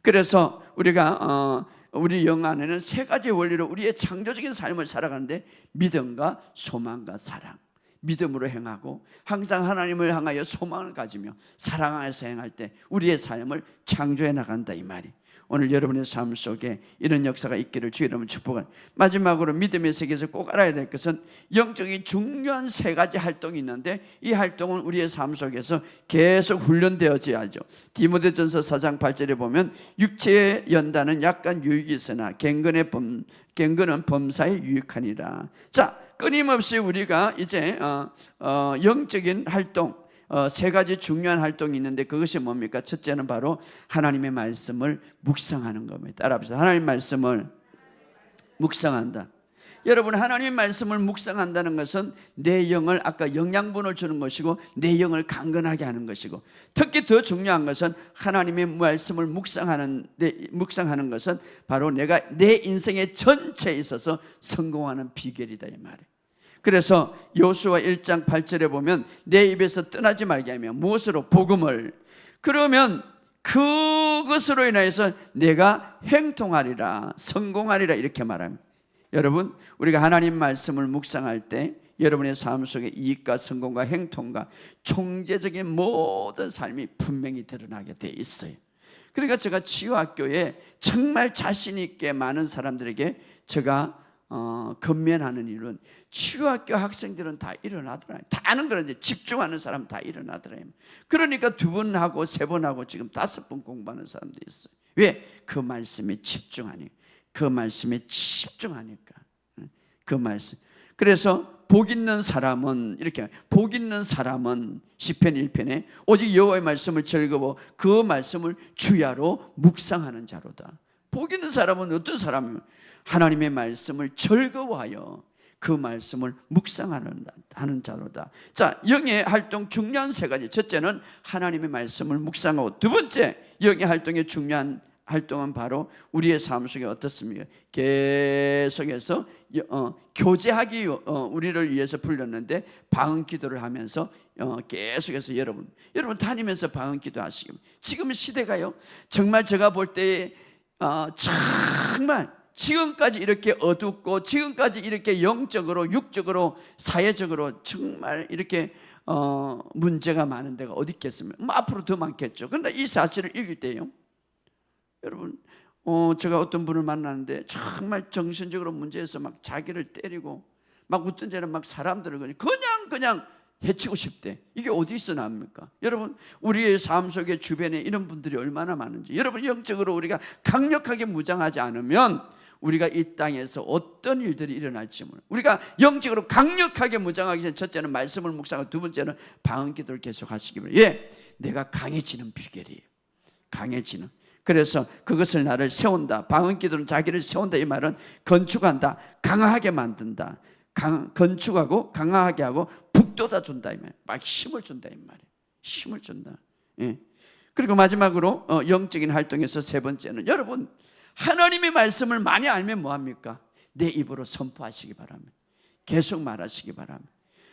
그래서 우리가 우리 영 안에는 세 가지 원리로 우리의 창조적인 삶을 살아가는데, 믿음과 소망과 사랑. 믿음으로 행하고 항상 하나님을 향하여 소망을 가지며 사랑 안에서 행할 때 우리의 삶을 창조해 나간다 이 말이. 오늘 여러분의 삶 속에 이런 역사가 있기를 주 이름으로 축복합니다. 마지막으로 믿음의 세계에서 꼭 알아야 될 것은 영적인 중요한 세 가지 활동이 있는데, 이 활동은 우리의 삶 속에서 계속 훈련되어져야죠. 디모데전서 4장 8절에 보면 육체의 연단은 약간 유익이 있으나 경건은 범사에 유익하니라. 자, 끊임없이 우리가 이제 영적인 활동, 세 가지 중요한 활동이 있는데, 그것이 뭡니까? 첫째는 바로 하나님의 말씀을 묵상하는 겁니다. 따라합시다. 하나님의 말씀을 묵상한다. 여러분, 하나님의 말씀을 묵상한다는 것은 내 영을, 아까 영양분을 주는 것이고 내 영을 강건하게 하는 것이고, 특히 더 중요한 것은 하나님의 말씀을 묵상하는 것은 바로 내가 내 인생의 전체에 있어서 성공하는 비결이다 이 말이에요. 그래서 여호수아 1장 8절에 보면 내 입에서 떠나지 말게 하며 무엇으로? 복음을. 그러면 그것으로 인하여서 내가 행통하리라, 성공하리라 이렇게 말합니다. 여러분, 우리가 하나님 말씀을 묵상할 때 여러분의 삶 속에 이익과 성공과 행통과 총체적인 모든 삶이 분명히 드러나게 돼 있어요. 그러니까 제가 치유학교에 정말 자신 있게 많은 사람들에게 제가 건면하는 일은, 치유학교 학생들은 다 일어나더라고요. 다 아는 그런데 집중하는 사람 다 일어나더라고요. 그러니까 2번 하고 3번 하고 지금 5번 공부하는 사람도 있어요. 왜? 그 말씀에 집중하니까. 그 말씀에 집중하니까. 그 말씀. 그래서 복 있는 사람은 이렇게, 복 있는 사람은 시편 1편에 오직 여호와의 말씀을 즐거워 그 말씀을 주야로 묵상하는 자로다. 복 있는 사람은 어떤 사람이면 하나님의 말씀을 즐거워하여 그 말씀을 묵상하는 자로다. 자, 영의 활동 중요한 세 가지. 첫째는 하나님의 말씀을 묵상하고, 두 번째 영의 활동의 중요한 활동은 바로 우리의 삶 속에 어떻습니까? 계속해서 교제하기 우리를 위해서 불렀는데 방언 기도를 하면서 계속해서 여러분 다니면서 방언 기도하시기. 지금 시대가요, 정말 제가 볼 때 정말 지금까지 이렇게 어둡고 지금까지 이렇게 영적으로 육적으로 사회적으로 정말 이렇게 문제가 많은 데가 어디 있겠습니까? 앞으로 더 많겠죠. 그런데 이 사실을 읽을 때요, 여러분 제가 어떤 분을 만났는데 정말 정신적으로 문제에서 막 자기를 때리고 막 어떤 데는 막 사람들을 그냥 해치고 싶대. 이게 어디서 나옵니까? 여러분, 우리의 삶 속에 주변에 이런 분들이 얼마나 많은지. 여러분, 영적으로 우리가 강력하게 무장하지 않으면 우리가 이 땅에서 어떤 일들이 일어날지 모르는, 우리가 영적으로 강력하게 무장하기 전에 첫째는 말씀을 묵상하고 두 번째는 방언 기도를 계속 하시기 바랍니다. 내가 강해지는 비결이에요. 강해지는. 그래서 그것을 나를 세운다. 방언 기도는 자기를 세운다. 이 말은 건축한다, 강하게 만든다. 건축하고 강하게 하고 북돋아 준다 이 말. 막 힘을 준다 이 말이에요. 힘을 준다. 예. 그리고 마지막으로 영적인 활동에서 세 번째는, 여러분 하나님의 말씀을 많이 알면 뭐합니까? 내 입으로 선포하시기 바랍니다. 계속 말하시기 바랍니다.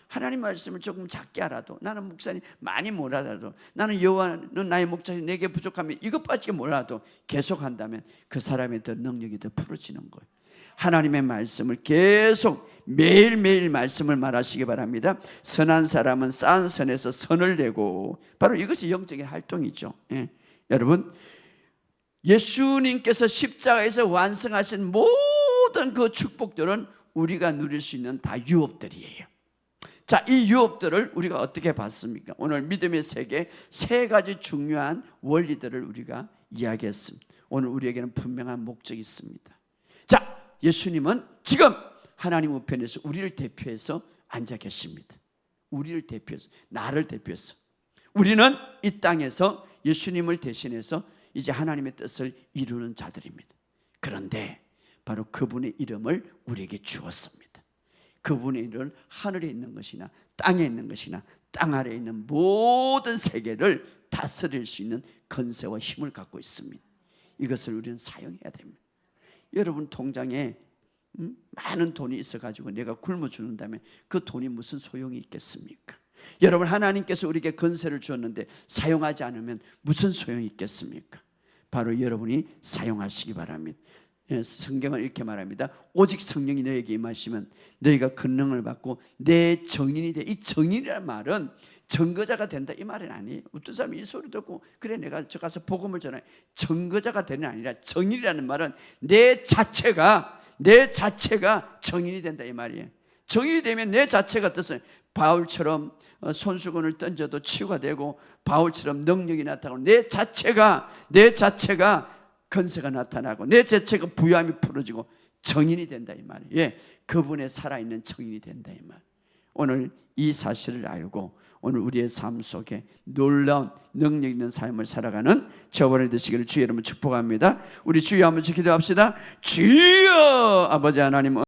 하나님 말씀을 조금 작게 알아도, 나는 목사님 많이 몰라도, 나는 여호와는 나의 목자니 내게 부족하면, 이것밖에 몰라도 계속 한다면 그 사람의 더 능력이 더 풀어지는 거예요. 하나님의 말씀을 계속 매일매일 말씀을 말하시기 바랍니다. 선한 사람은 쌓은 선에서 선을 내고, 바로 이것이 영적인 활동이죠. 예. 여러분, 예수님께서 십자가에서 완성하신 모든 그 축복들은 우리가 누릴 수 있는 다 유업들이에요. 자, 이 유업들을 우리가 어떻게 봤습니까? 오늘 믿음의 세계 세 가지 중요한 원리들을 우리가 이야기했습니다. 오늘 우리에게는 분명한 목적이 있습니다. 자, 예수님은 지금 하나님 우편에서 우리를 대표해서 앉아 계십니다. 우리를 대표해서, 나를 대표해서 우리는 이 땅에서 예수님을 대신해서 이제 하나님의 뜻을 이루는 자들입니다. 그런데 바로 그분의 이름을 우리에게 주었습니다. 그분의 이름은 하늘에 있는 것이나 땅에 있는 것이나 땅 아래에 있는 모든 세계를 다스릴 수 있는 권세와 힘을 갖고 있습니다. 이것을 우리는 사용해야 됩니다. 여러분 통장에 많은 돈이 있어가지고 내가 굶어 죽는다면 그 돈이 무슨 소용이 있겠습니까? 여러분, 하나님께서 우리에게 권세를 주었는데 사용하지 않으면 무슨 소용이 있겠습니까? 바로 여러분이 사용하시기 바랍니다. 성경은 이렇게 말합니다. 오직 성령이 너에게 임하시면 너희가 권능을 받고 내 정인이 돼. 이 정인이라는 말은 증거자가 된다 이 말은 아니에요. 어떤 사람이 이 소리 듣고 그래 내가 저 가서 복음을 전해, 증거자가 되는 아니라 정인이라는 말은 내 자체가 정인이 된다 이 말이에요. 정인이 되면 내 자체가 어떻어요? 바울처럼 손수건을 던져도 치유가 되고, 바울처럼 능력이 나타나고, 내 자체가 건세가 나타나고, 내 자체가 부유함이 풀어지고 정인이 된다 이 말이에요. 예, 그분의 살아있는 정인이 된다 이 말. 오늘 이 사실을 알고 오늘 우리의 삶 속에 놀라운 능력 있는 삶을 살아가는 저번에 되시기를 주의 이름으로 축복합니다. 우리 주여 한번 기도합시다. 주여, 아버지 하나님